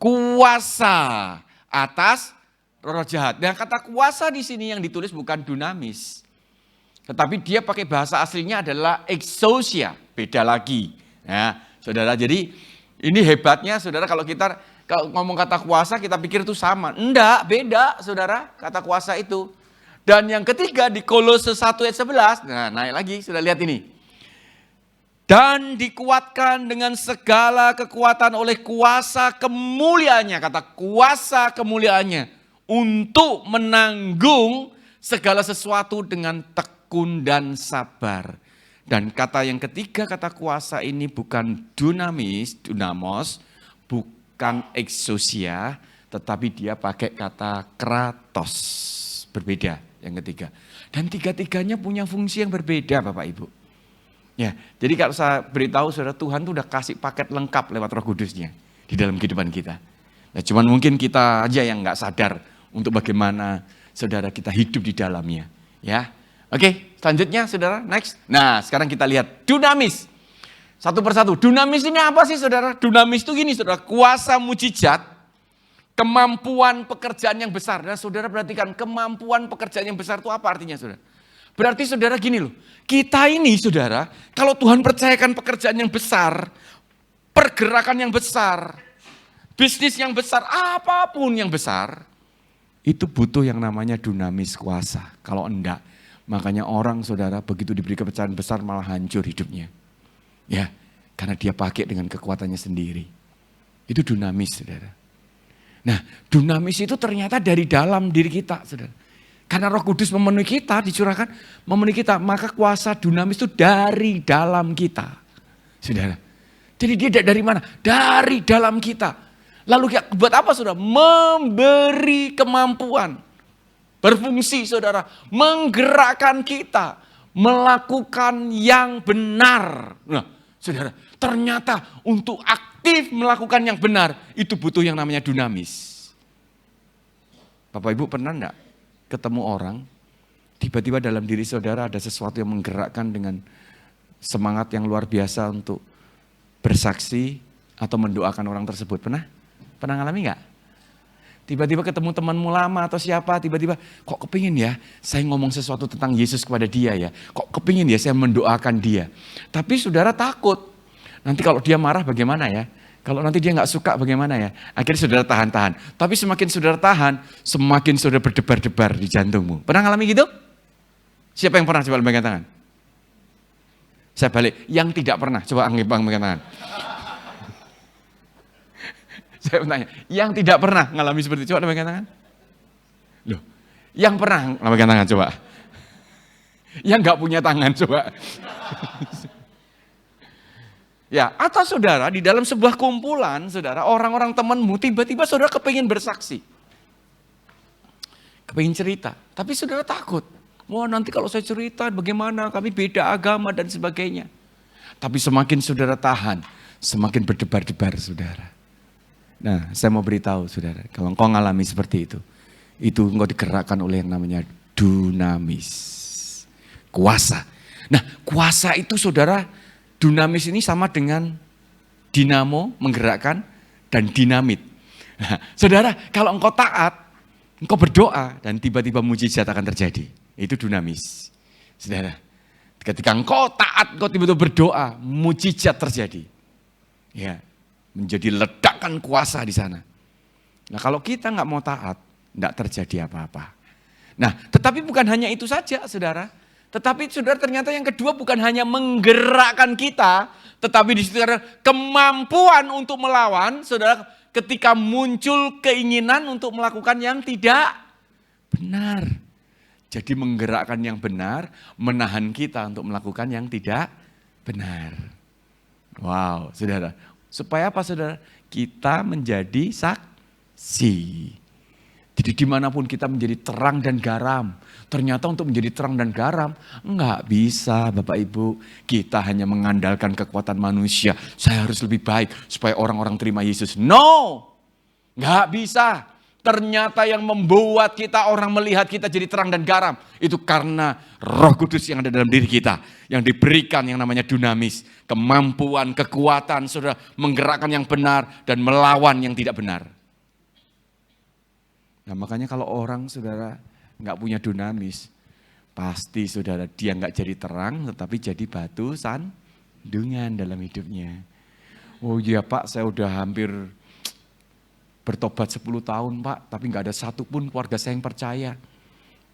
Kuasa atas roh jahat. Nah, kata kuasa di sini yang ditulis bukan dunamis. Tetapi dia pakai bahasa aslinya adalah exousia. Beda lagi. Ya, saudara, jadi ini hebatnya, saudara, kalau ngomong kata kuasa kita pikir itu sama. Enggak, beda, saudara, kata kuasa itu. Dan yang ketiga di Kolose 1 ayat 11, nah naik lagi, sudah lihat ini. Dan dikuatkan dengan segala kekuatan oleh kuasa kemuliaannya, kata kuasa kemuliaannya, untuk menanggung segala sesuatu dengan tekun dan sabar. Dan kata yang ketiga, kata kuasa ini bukan dunamis, dunamos, bukan exousia, tetapi dia pakai kata kratos. Berbeda yang ketiga. Dan tiga-tiganya punya fungsi yang berbeda, Bapak Ibu. Ya, jadi kalau saya beritahu saudara, Tuhan tuh udah kasih paket lengkap lewat Roh Kudusnya di dalam kehidupan kita. Nah, cuman mungkin kita aja yang nggak sadar untuk bagaimana saudara kita hidup di dalamnya. Ya, oke, selanjutnya saudara, next. Nah, sekarang kita lihat dunamis. Satu persatu. Dunamis ini apa sih saudara? Dunamis itu gini saudara, kuasa mujizat, kemampuan pekerjaan yang besar. Nah, saudara perhatikan, kemampuan pekerjaan yang besar itu apa artinya saudara? Berarti saudara gini loh, kita ini saudara, kalau Tuhan percayakan pekerjaan yang besar, pergerakan yang besar, bisnis yang besar, apapun yang besar, itu butuh yang namanya dunamis kuasa. Kalau enggak, makanya orang saudara begitu diberi kepercayaan besar malah hancur hidupnya. Ya, karena dia pakai dengan kekuatannya sendiri. Itu dunamis saudara. Nah, dunamis itu ternyata dari dalam diri kita saudara. Karena Roh Kudus memenuhi kita, dicurahkan, memenuhi kita, maka kuasa dunamis itu dari dalam kita. Saudara. Jadi dia dari mana? Dari dalam kita. Lalu buat apa saudara? Memberi kemampuan. Berfungsi saudara. Menggerakkan kita. Melakukan yang benar. Nah saudara, ternyata untuk aktif melakukan yang benar, itu butuh yang namanya dunamis. Bapak Ibu pernah enggak ketemu orang, tiba-tiba dalam diri saudara ada sesuatu yang menggerakkan dengan semangat yang luar biasa untuk bersaksi atau mendoakan orang tersebut. Pernah? Pernah ngalami enggak? Tiba-tiba ketemu temanmu lama atau siapa, tiba-tiba kok kepingin ya saya ngomong sesuatu tentang Yesus kepada dia ya. Kok kepingin ya saya mendoakan dia. Tapi saudara takut, nanti kalau dia marah bagaimana ya? Kalau nanti dia nggak suka bagaimana ya? Akhirnya saudara tahan-tahan. Tapi semakin saudara tahan, semakin saudara berdebar-debar di jantungmu. Pernah ngalami gitu? Siapa yang pernah? Coba lambaikan tangan. Saya balik. Yang tidak pernah. Coba lambaikan tangan. Saya bertanya. Yang tidak pernah ngalami seperti itu. Coba lambaikan tangan. Loh, yang pernah lambaikan tangan coba. Yang nggak punya tangan coba. Ya, atau saudara di dalam sebuah kumpulan, saudara, orang-orang temanmu tiba-tiba saudara kepingin bersaksi. Kepingin cerita, tapi saudara takut. Wah, nanti kalau saya cerita bagaimana, kami beda agama dan sebagainya. Tapi semakin saudara tahan, semakin berdebar-debar saudara. Nah, saya mau beritahu saudara, kalau engkau ngalami seperti itu engkau digerakkan oleh yang namanya dunamis, kuasa. Nah, kuasa itu saudara, dunamis ini sama dengan dinamo, menggerakkan, dan dinamit. Nah, saudara, kalau engkau taat, engkau berdoa, dan tiba-tiba mujizat akan terjadi. Itu dunamis. Saudara, ketika engkau taat, engkau tiba-tiba berdoa, mujizat terjadi. Ya, menjadi ledakan kuasa di sana. Nah, kalau kita nggak mau taat, nggak terjadi apa-apa. Nah, tetapi bukan hanya itu saja, saudara. Tetapi saudara, ternyata yang kedua bukan hanya menggerakkan kita, tetapi di situ ada kemampuan untuk melawan, saudara, ketika muncul keinginan untuk melakukan yang tidak benar. Jadi menggerakkan yang benar, menahan kita untuk melakukan yang tidak benar. Wow, saudara. Supaya apa saudara? Kita menjadi saksi. Jadi dimanapun kita menjadi terang dan garam. Ternyata untuk menjadi terang dan garam, enggak bisa Bapak Ibu. Kita hanya mengandalkan kekuatan manusia. Saya harus lebih baik supaya orang-orang terima Yesus. No, enggak bisa. Ternyata yang membuat kita, orang melihat kita jadi terang dan garam, itu karena Roh Kudus yang ada dalam diri kita, yang diberikan yang namanya dunamis, kemampuan, kekuatan, saudara, menggerakkan yang benar dan melawan yang tidak benar. Nah, makanya kalau orang saudara nggak punya dunamis, pasti saudara dia nggak jadi terang, tetapi jadi batu sandungan dalam hidupnya. Oh iya Pak, saya udah hampir bertobat 10 tahun Pak, tapi nggak ada satupun keluarga saya yang percaya.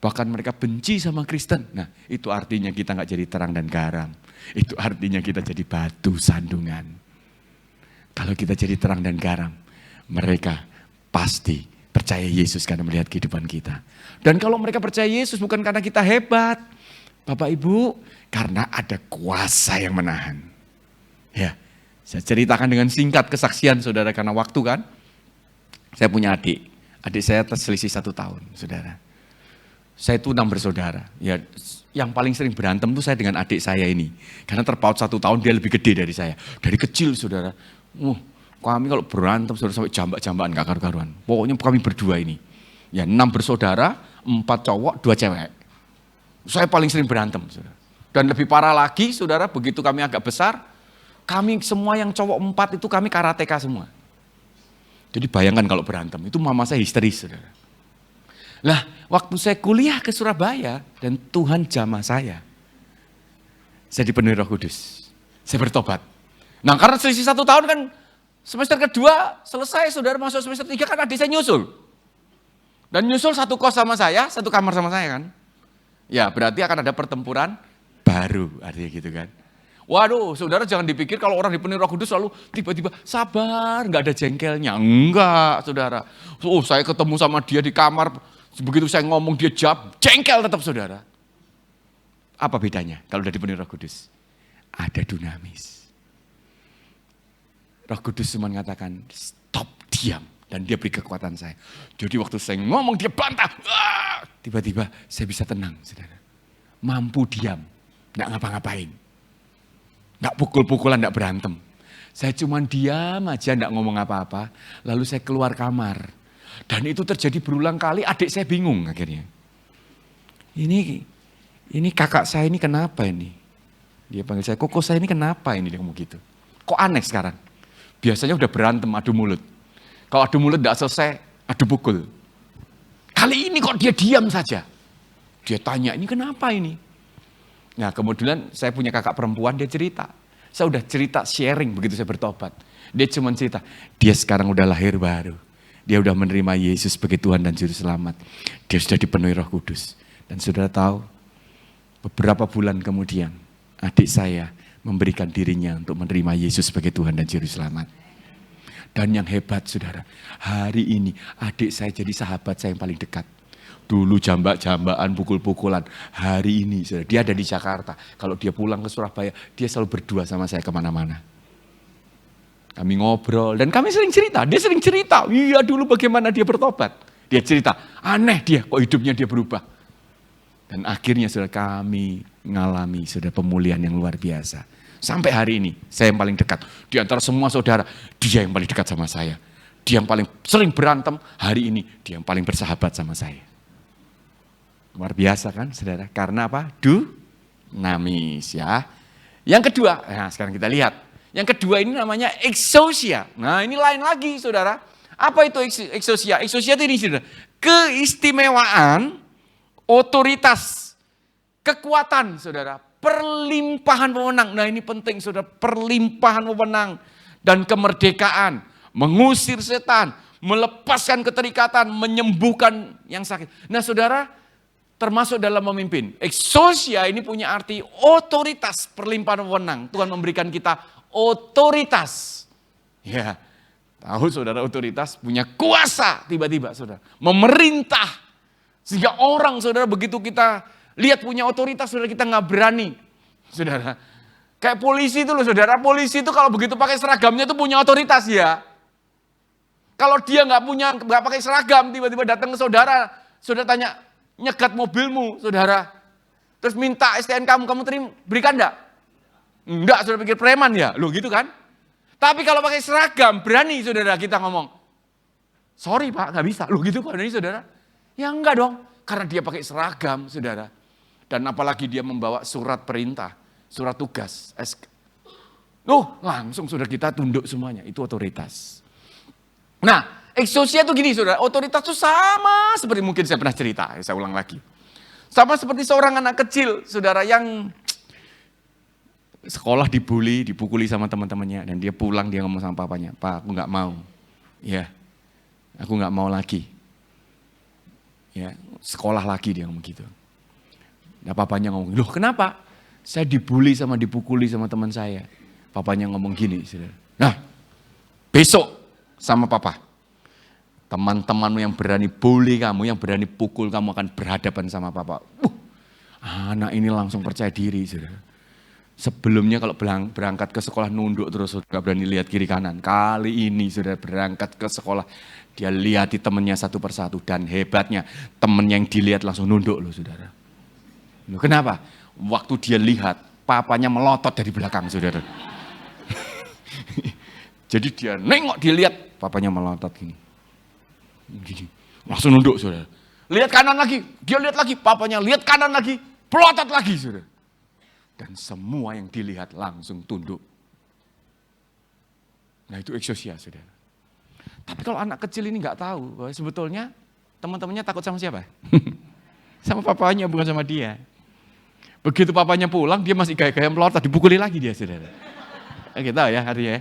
Bahkan mereka benci sama Kristen. Nah, itu artinya kita nggak jadi terang dan garam. Itu artinya kita jadi batu sandungan. Kalau kita jadi terang dan garam, mereka pasti percaya Yesus karena melihat kehidupan kita. Dan kalau mereka percaya Yesus bukan karena kita hebat, Bapak Ibu, karena ada kuasa yang menahan. Ya, saya ceritakan dengan singkat kesaksian saudara karena waktu kan. Saya punya adik saya terselisih 1 tahun, saudara. Saya itu 6 bersaudara. Ya, yang paling sering berantem tuh saya dengan adik saya ini. Karena terpaut 1 tahun dia lebih gede dari saya. Dari kecil, saudara. Kami kalau berantem saudara sampai jambak-jambakan gak karu-karuan. Pokoknya kami berdua ini. Ya 6 bersaudara, 4 cowok, 2 cewek. Saya paling sering berantem, saudara. Dan lebih parah lagi, saudara, begitu kami agak besar, kami semua yang cowok 4 itu kami karateka semua. Jadi bayangkan kalau berantem, itu mama saya histeris, saudara. Lah, waktu saya kuliah ke Surabaya dan Tuhan jamah saya dipenuhi Roh Kudus. Saya bertobat. Nah, karena selisih 1 tahun kan, semester kedua selesai, saudara, masuk semester 3 kan adik saya nyusul. Dan nyusul 1 kos sama saya, 1 kamar sama saya kan. Ya, berarti akan ada pertempuran baru, artinya gitu kan. Waduh, saudara jangan dipikir kalau orang dipenuhi Roh Kudus lalu tiba-tiba sabar, nggak ada jengkelnya. Enggak, saudara. Oh, saya ketemu sama dia di kamar, begitu saya ngomong dia jawab, jengkel tetap saudara. Apa bedanya kalau udah dipenuhi Roh Kudus? Ada dunamis. Roh Kudus cuma mengatakan, stop, diam. Dan dia beri kekuatan saya. Jadi waktu saya ngomong dia bantah. Tiba-tiba saya bisa tenang, saudara. Mampu diam, nggak ngapa-ngapain. Nggak pukul-pukulan, nggak berantem. Saya cuma diam aja, nggak ngomong apa-apa. Lalu saya keluar kamar. Dan itu terjadi berulang kali, adik saya bingung akhirnya. Ini kakak saya ini kenapa ini? Dia panggil saya, koko saya ini kenapa ini? Dia ngomong gitu. Kok aneh sekarang? Biasanya udah berantem, adu mulut. Kalau adu mulut nggak selesai, adu pukul. Kali ini kok dia diam saja. Dia tanya, ini kenapa ini? Nah, kemudian saya punya kakak perempuan, dia cerita. Saya udah cerita sharing begitu saya bertobat. Dia cuma cerita, dia sekarang udah lahir baru. Dia udah menerima Yesus sebagai Tuhan dan Juru Selamat. Dia sudah dipenuhi Roh Kudus. Dan saudara tahu, beberapa bulan kemudian, adik saya memberikan dirinya untuk menerima Yesus sebagai Tuhan dan Juru Selamat. Dan yang hebat saudara, hari ini adik saya jadi sahabat saya yang paling dekat. Dulu jambak-jambakan, pukul-pukulan. Hari ini dia ada di Jakarta. Kalau dia pulang ke Surabaya, dia selalu berdua sama saya kemana-mana. Kami ngobrol dan kami sering cerita. Dia sering cerita, iya dulu bagaimana dia bertobat. Dia cerita, aneh dia, kok hidupnya dia berubah. Dan akhirnya saudara kami mengalami saudara pemulihan yang luar biasa. Sampai hari ini, saya yang paling dekat. Di antara semua saudara, dia yang paling dekat sama saya. Dia yang paling sering berantem, hari ini dia yang paling bersahabat sama saya. Luar biasa kan saudara? Karena apa? Dunamis ya. Yang kedua, nah sekarang kita lihat. Yang kedua ini namanya exousia. Nah ini lain lagi saudara. Apa itu exousia? Exousia itu ini saudara. Keistimewaan, otoritas, kekuatan saudara. Perlimpahan wewenang. Nah ini penting saudara. Perlimpahan wewenang dan kemerdekaan. Mengusir setan. Melepaskan keterikatan. Menyembuhkan yang sakit. Nah saudara, termasuk dalam memimpin. Exousia ini punya arti otoritas, perlimpahan wewenang. Tuhan memberikan kita otoritas. Ya, tahu saudara, otoritas punya kuasa tiba-tiba saudara. Memerintah. Sehingga orang saudara begitu kita lihat punya otoritas, saudara kita nggak berani. Saudara, kayak polisi itu loh saudara. Polisi itu kalau begitu pakai seragamnya itu punya otoritas ya. Kalau dia nggak pakai seragam, tiba-tiba datang ke saudara. Saudara tanya, nyegat mobilmu, saudara. Terus minta STN kamu terima, berikan enggak? Enggak, saudara pikir preman ya? Loh gitu kan? Tapi kalau pakai seragam, berani saudara kita ngomong. Sorry pak, nggak bisa. Loh gitu berani saudara? Ya enggak dong, karena dia pakai seragam saudara. Dan apalagi dia membawa surat perintah, surat tugas. Loh langsung saudara kita tunduk semuanya, itu otoritas. Nah, exousia itu gini saudara, otoritas itu sama seperti mungkin saya pernah cerita, saya ulang lagi. Sama seperti seorang anak kecil saudara yang sekolah dipukuli sama teman-temannya. Dan dia pulang dia ngomong sama papanya, Pak aku gak mau, ya aku gak mau lagi. Ya, sekolah lagi dia ngomong gitu. Nah papanya ngomong, loh kenapa? Saya dipukuli sama teman saya. Papanya ngomong gini saudara, nah besok sama papa, teman-temanmu yang berani bully kamu, yang berani pukul kamu akan berhadapan sama papa. Anak ini langsung percaya diri saudara. Sebelumnya kalau berangkat ke sekolah nunduk terus, gak berani lihat kiri kanan. Kali ini saudara berangkat ke sekolah, dia lihati temannya satu persatu. Dan hebatnya temen yang dilihat langsung nunduk loh saudara. Loh, kenapa? Waktu dia lihat, papanya melotot dari belakang saudara. Jadi dia nengok, dia lihat, papanya melotot gini. Langsung nunduk saudara. Lihat kanan lagi, dia lihat lagi, papanya lihat kanan lagi, pelotot lagi saudara. Dan semua yang dilihat langsung tunduk. Nah itu exousia saudara. Tapi kalau anak kecil ini nggak tahu, bahwa sebetulnya teman-temannya takut sama siapa? Sama papanya, bukan sama dia. Begitu papanya pulang, dia masih gaya-gaya melotot, dipukuli lagi dia saudara. Kita tahu ya artinya ya.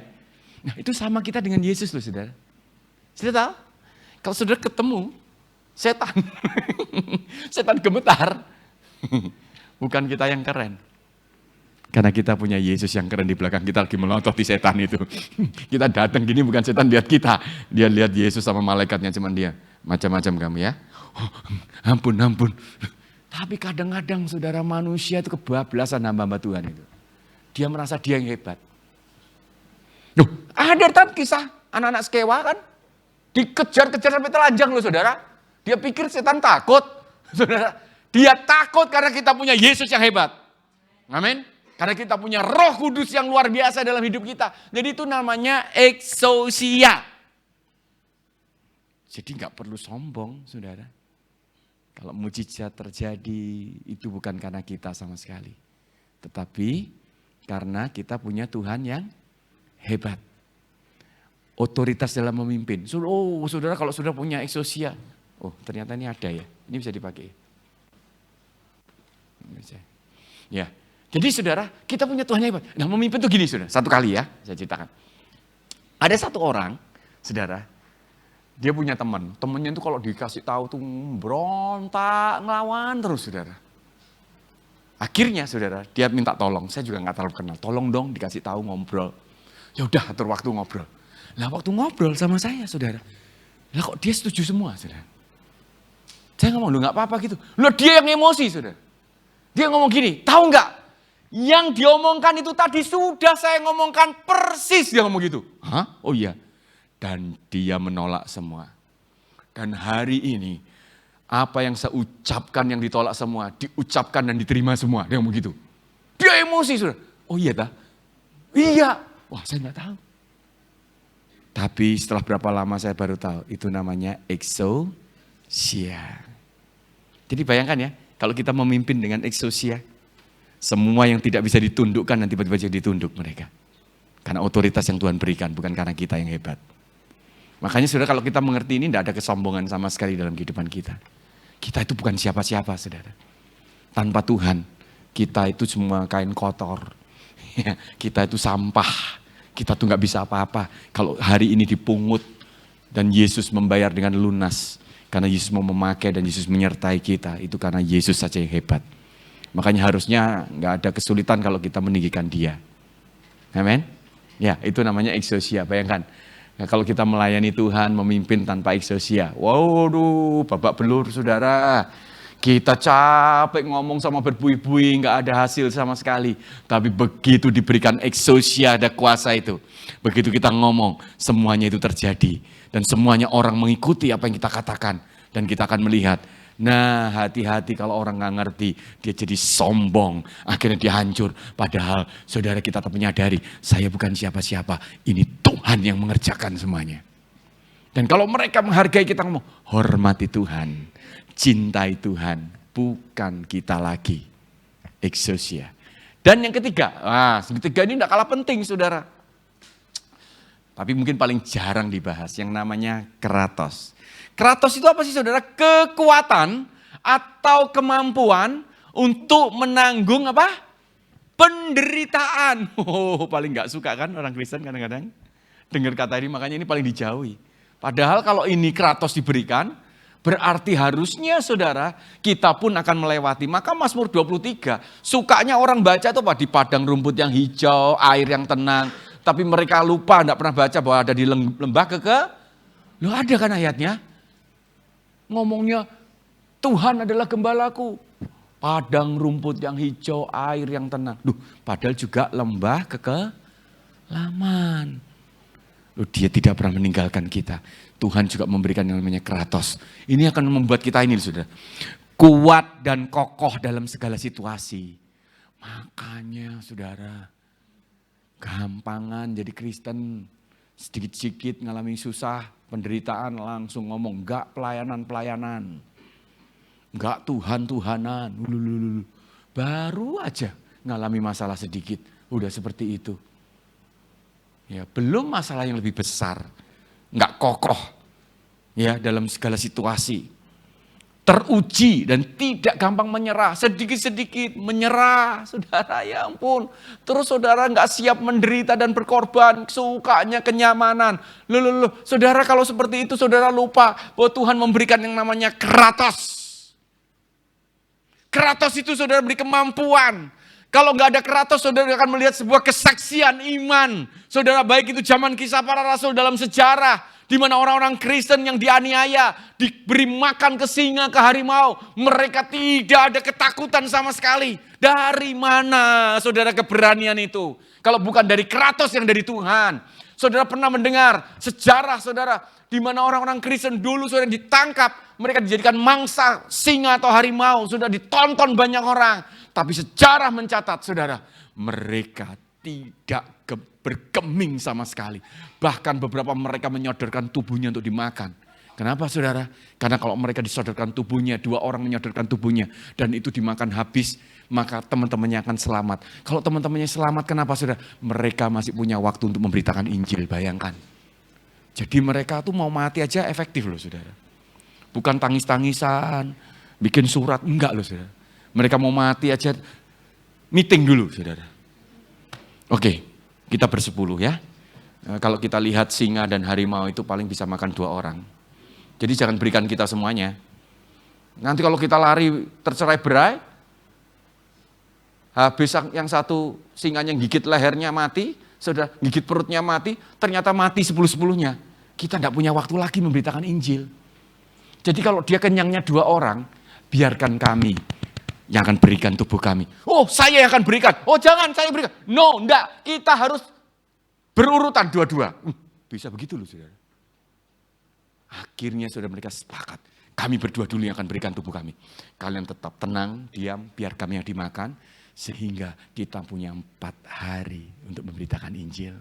Nah itu sama kita dengan Yesus loh saudara. Saudara tahu? Kalau saudara ketemu setan, setan gemetar. Bukan kita yang keren. Karena kita punya Yesus yang keren di belakang kita lagi melototi setan itu. Kita datang gini bukan setan lihat kita. Dia lihat Yesus sama malaikatnya cuman dia. Macam-macam kamu ya. Oh, ampun. Tapi kadang-kadang saudara manusia itu kebablasan hamba-hamba Tuhan itu. Dia merasa dia yang hebat. Loh, ada kan kisah anak-anak Skewa kan? Dikejar-kejar sampai telanjang loh saudara. Dia pikir setan takut. Saudara, dia takut karena kita punya Yesus yang hebat. Amin. Karena kita punya Roh Kudus yang luar biasa dalam hidup kita. Jadi itu namanya exousia. Jadi nggak perlu sombong, saudara. Kalau mujizat terjadi itu bukan karena kita sama sekali. Tetapi karena kita punya Tuhan yang hebat. Otoritas dalam memimpin. Oh saudara, kalau saudara punya exousia. Oh ternyata ini ada ya. Ini bisa dipakai. Ya. Jadi saudara, kita punya Tuhan yang hebat. Nah memimpin itu gini saudara, satu kali ya, saya ceritakan. Ada satu orang, saudara, dia punya teman. Temannya itu kalau dikasih tahu tuh berontak, ngelawan terus saudara. Akhirnya saudara, dia minta tolong, saya juga gak terlalu kenal. Tolong dong dikasih tahu ngobrol. Ya udah atur waktu ngobrol. Lah waktu ngobrol sama saya saudara, lah kok dia setuju semua saudara. Saya ngomong, lu gak apa-apa gitu. Loh dia yang emosi saudara. Dia ngomong gini, tahu gak? Yang diomongkan itu tadi sudah saya ngomongkan persis, dia ngomong gitu. Hah? Oh iya. Dan dia menolak semua. Dan hari ini apa yang saya ucapkan yang ditolak semua, diucapkan dan diterima semua. Dia ngomong gitu. Dia emosi sudah. Oh iya dah. Iya, wah saya nggak tahu. Tapi setelah berapa lama saya baru tahu, itu namanya exousia. Jadi bayangkan ya, kalau kita memimpin dengan exousia, semua yang tidak bisa ditundukkan dan tiba-tiba jadi ditunduk mereka. Karena otoritas yang Tuhan berikan, bukan karena kita yang hebat. Makanya saudara, kalau kita mengerti ini, tidak ada kesombongan sama sekali dalam kehidupan kita. Kita itu bukan siapa-siapa, saudara. Tanpa Tuhan, kita itu semua kain kotor. Kita itu sampah. Kita tuh nggak bisa apa-apa. Kalau hari ini dipungut dan Yesus membayar dengan lunas. Karena Yesus mau memakai dan Yesus menyertai kita. Itu karena Yesus saja yang hebat. Makanya harusnya nggak ada kesulitan kalau kita meninggikan Dia. Amin. Ya, itu namanya exousia. Bayangkan, nah, kalau kita melayani Tuhan, memimpin tanpa exousia. Waduh, babak belur saudara. Kita capek ngomong sama berbuih-buih, nggak ada hasil sama sekali. Tapi begitu diberikan exousia, ada kuasa itu. Begitu kita ngomong, semuanya itu terjadi. Dan semuanya orang mengikuti apa yang kita katakan. Dan kita akan melihat, nah hati-hati kalau orang nggak ngerti, dia jadi sombong. Akhirnya dia hancur. Padahal saudara kita tetap menyadari, saya bukan siapa-siapa. Ini Tuhan yang mengerjakan semuanya. Dan kalau mereka menghargai kita ngomong, hormati Tuhan. Cintai Tuhan, bukan kita lagi. Exousia. Dan yang ketiga, ini tidak kalah penting saudara. Tapi mungkin paling jarang dibahas, yang namanya kratos. Kratos itu apa sih saudara? Kekuatan atau kemampuan untuk menanggung apa? Penderitaan. Paling gak suka kan orang Kristen kadang-kadang. Dengar kata ini, makanya ini paling dijauhi. Padahal kalau ini kratos diberikan, berarti harusnya saudara, kita pun akan melewati. Maka Mazmur 23, sukanya orang baca itu apa? Di padang rumput yang hijau, air yang tenang. Tapi mereka lupa, tidak pernah baca bahwa ada di lembah Loh ada kan ayatnya? Ngomongnya, Tuhan adalah gembalaku. Padang rumput yang hijau, air yang tenang. Padahal juga lembah kekelaman. Dia tidak pernah meninggalkan kita. Tuhan juga memberikan yang namanya kratos. Ini akan membuat kita ini saudara, kuat dan kokoh dalam segala situasi. Makanya saudara, gampangan jadi Kristen. Sedikit-sedikit ngalami susah, penderitaan langsung ngomong, enggak pelayanan. Enggak Tuhan-Tuhanan. Baru aja ngalami masalah sedikit, udah seperti itu. Ya, belum masalah yang lebih besar. Enggak kokoh ya dalam segala situasi. Teruji dan tidak gampang menyerah. Sedikit-sedikit menyerah. Saudara ya ampun. Terus saudara enggak siap menderita dan berkorban. Sukanya kenyamanan. Saudara kalau seperti itu saudara lupa bahwa Tuhan memberikan yang namanya kratos. Kratos itu saudara beri kemampuan. Kalau nggak ada kratos, saudara akan melihat sebuah kesaksian iman. Saudara, baik itu zaman kisah para rasul dalam sejarah, di mana orang-orang Kristen yang dianiaya, diberi makan ke singa, ke harimau. Mereka tidak ada ketakutan sama sekali. Dari mana saudara keberanian itu? Kalau bukan dari kratos yang dari Tuhan. Saudara pernah mendengar sejarah saudara, di mana orang-orang Kristen dulu saudara ditangkap. Mereka dijadikan mangsa singa atau harimau. Sudah ditonton banyak orang. Tapi sejarah mencatat saudara, mereka tidak bergeming sama sekali. Bahkan beberapa mereka menyodorkan tubuhnya untuk dimakan. Kenapa saudara? Karena kalau mereka disodorkan tubuhnya, 2 orang menyodorkan tubuhnya. Dan itu dimakan habis, maka teman-temannya akan selamat. Kalau teman-temannya selamat, kenapa saudara? Mereka masih punya waktu untuk memberitakan Injil, bayangkan. Jadi mereka tuh mau mati aja efektif loh saudara. Bukan tangis-tangisan, bikin surat, enggak loh saudara. Mereka mau mati aja, meeting dulu saudara. Oke, kita bersepuluh ya. Kalau kita lihat singa dan harimau itu paling bisa makan 2 orang. Jadi jangan berikan kita semuanya. Nanti kalau kita lari tercerai berai, habis yang satu singanya gigit lehernya mati, saudara gigit perutnya mati, ternyata mati 10-10-nya. Kita tidak punya waktu lagi memberitakan Injil. Jadi kalau dia kenyangnya 2 orang, biarkan kami yang akan berikan tubuh kami. Oh, saya yang akan berikan. Oh, jangan saya berikan. No, enggak. Kita harus berurutan 2-2. Bisa begitu loh, saudara. Akhirnya saudara mereka sepakat. Kami berdua dulu yang akan berikan tubuh kami. Kalian tetap tenang, diam, biar kami yang dimakan. Sehingga kita punya 4 hari untuk memberitakan Injil.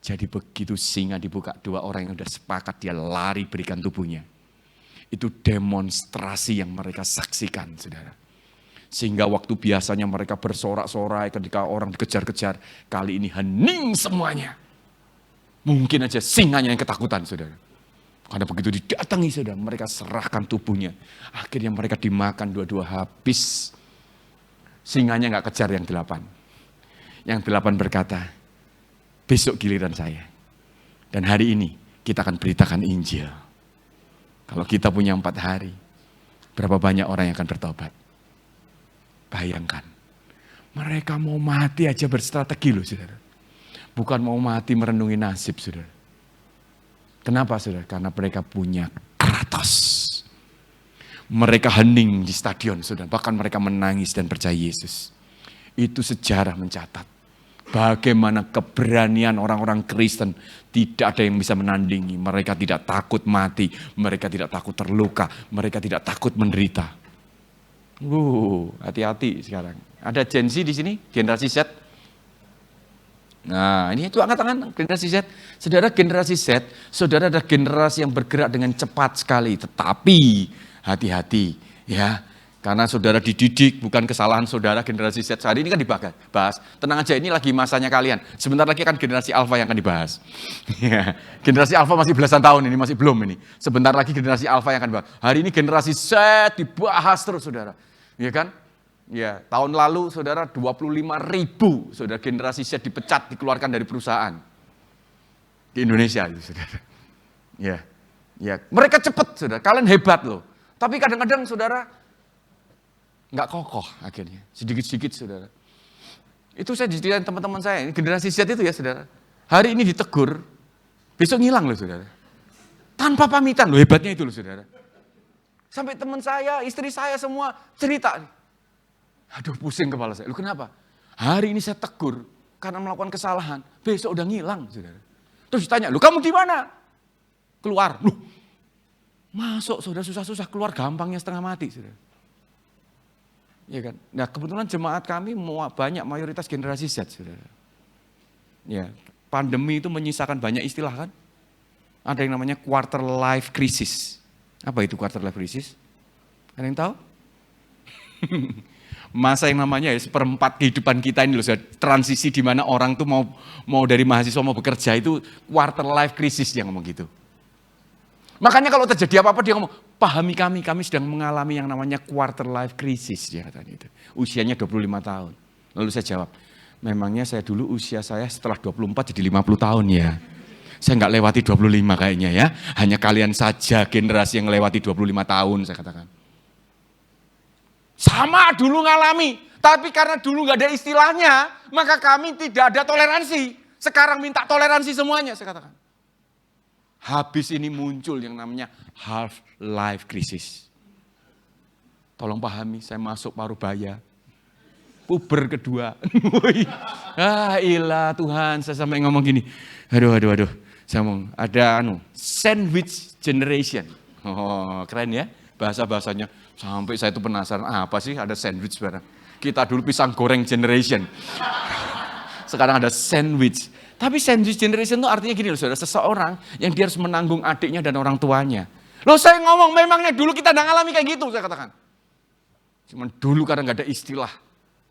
Jadi begitu singa dibuka, 2 orang yang sudah sepakat dia lari berikan tubuhnya. Itu demonstrasi yang mereka saksikan, saudara. Sehingga waktu biasanya mereka bersorak-sorai ketika orang dikejar-kejar, kali ini hening semuanya. Mungkin aja singanya yang ketakutan, saudara. Karena begitu didatangi, saudara, mereka serahkan tubuhnya. Akhirnya mereka dimakan, 2-2 habis. Singanya gak kejar yang 8. Yang 8 berkata, besok giliran saya. Dan hari ini kita akan beritakan Injil. Kalau kita punya 4 hari, berapa banyak orang yang akan bertobat? Bayangkan, mereka mau mati aja berstrategi loh, saudara. Bukan mau mati merenungi nasib, saudara. Kenapa, saudara? Karena mereka punya kratos. Mereka hening di stadion, saudara. Bahkan mereka menangis dan percaya Yesus. Itu sejarah mencatat. Bagaimana keberanian orang-orang Kristen, tidak ada yang bisa menandingi. Mereka tidak takut mati, mereka tidak takut terluka, mereka tidak takut menderita. Hati-hati sekarang. Ada Gen Z di sini, generasi Z. Nah, ini itu angkat tangan generasi Z. Saudara, generasi Z, saudara ada generasi yang bergerak dengan cepat sekali, tetapi hati-hati ya. Karena saudara dididik, bukan kesalahan saudara generasi Z. Hari ini kan dibahas. Tenang aja, ini lagi masanya kalian. Sebentar lagi kan generasi Alpha yang akan dibahas. Generasi Alpha masih belasan tahun ini, masih belum ini. Sebentar lagi generasi Alpha yang akan dibahas. Hari ini generasi Z dibahas terus, saudara. Ya kan? Ya, tahun lalu saudara 25.000 saudara generasi Z dipecat, dikeluarkan dari perusahaan. Di Indonesia itu, saudara. Ya. Mereka cepat, saudara. Kalian hebat loh. Tapi kadang-kadang saudara nggak kokoh akhirnya, sedikit-sedikit, saudara. Itu saya diceritain teman-teman saya, ini generasi Z itu ya, saudara. Hari ini ditegur, besok ngilang loh, saudara. Tanpa pamitan loh, hebatnya itu loh, saudara. Sampai teman saya, istri saya semua cerita. Aduh, pusing kepala saya. Loh, kenapa? Hari ini saya tegur karena melakukan kesalahan, besok udah ngilang, saudara. Terus ditanya, loh kamu di mana? Keluar. Loh, masuk saudara susah-susah, keluar gampangnya setengah mati, saudara. Ya kan? Nah, kebetulan jemaat kami banyak mayoritas generasi Z, saudara. Ya, pandemi itu menyisakan banyak istilah kan? Ada yang namanya quarter life crisis. Apa itu quarter life crisis? Ada yang tahu? Masa yang namanya ya seperempat kehidupan kita ini loh, saudara. Transisi di mana orang tuh mau dari mahasiswa mau bekerja itu quarter life crisis yang ngomong gitu. Makanya kalau terjadi apa-apa dia ngomong, pahami kami sedang mengalami yang namanya quarter life crisis, dia katanya itu. Usianya 25 tahun. Lalu saya jawab, memangnya saya dulu usia saya setelah 24 jadi 50 tahun ya. Saya nggak lewati 25 kayaknya ya. Hanya kalian saja generasi yang lewati 25 tahun, saya katakan. Sama dulu ngalami, tapi karena dulu nggak ada istilahnya, maka kami tidak ada toleransi. Sekarang minta toleransi semuanya, saya katakan. Habis ini muncul yang namanya half life crisis. Tolong pahami, saya masuk Parubaya. Puber kedua. Ilah Tuhan, saya sampai ngomong gini. Aduh. Saya ngomong, ada sandwich generation. Oh, keren ya bahasa-bahasanya. Sampai saya itu penasaran, apa sih ada sandwich barang. Kita dulu pisang goreng generation. Sekarang ada sandwich. Tapi sandwich generation itu artinya gini loh, saudara, seseorang yang dia harus menanggung adiknya dan orang tuanya. Loh, saya ngomong memangnya dulu kita tidak ngalami kayak gitu, saya katakan. Cuman dulu karena nggak ada istilah,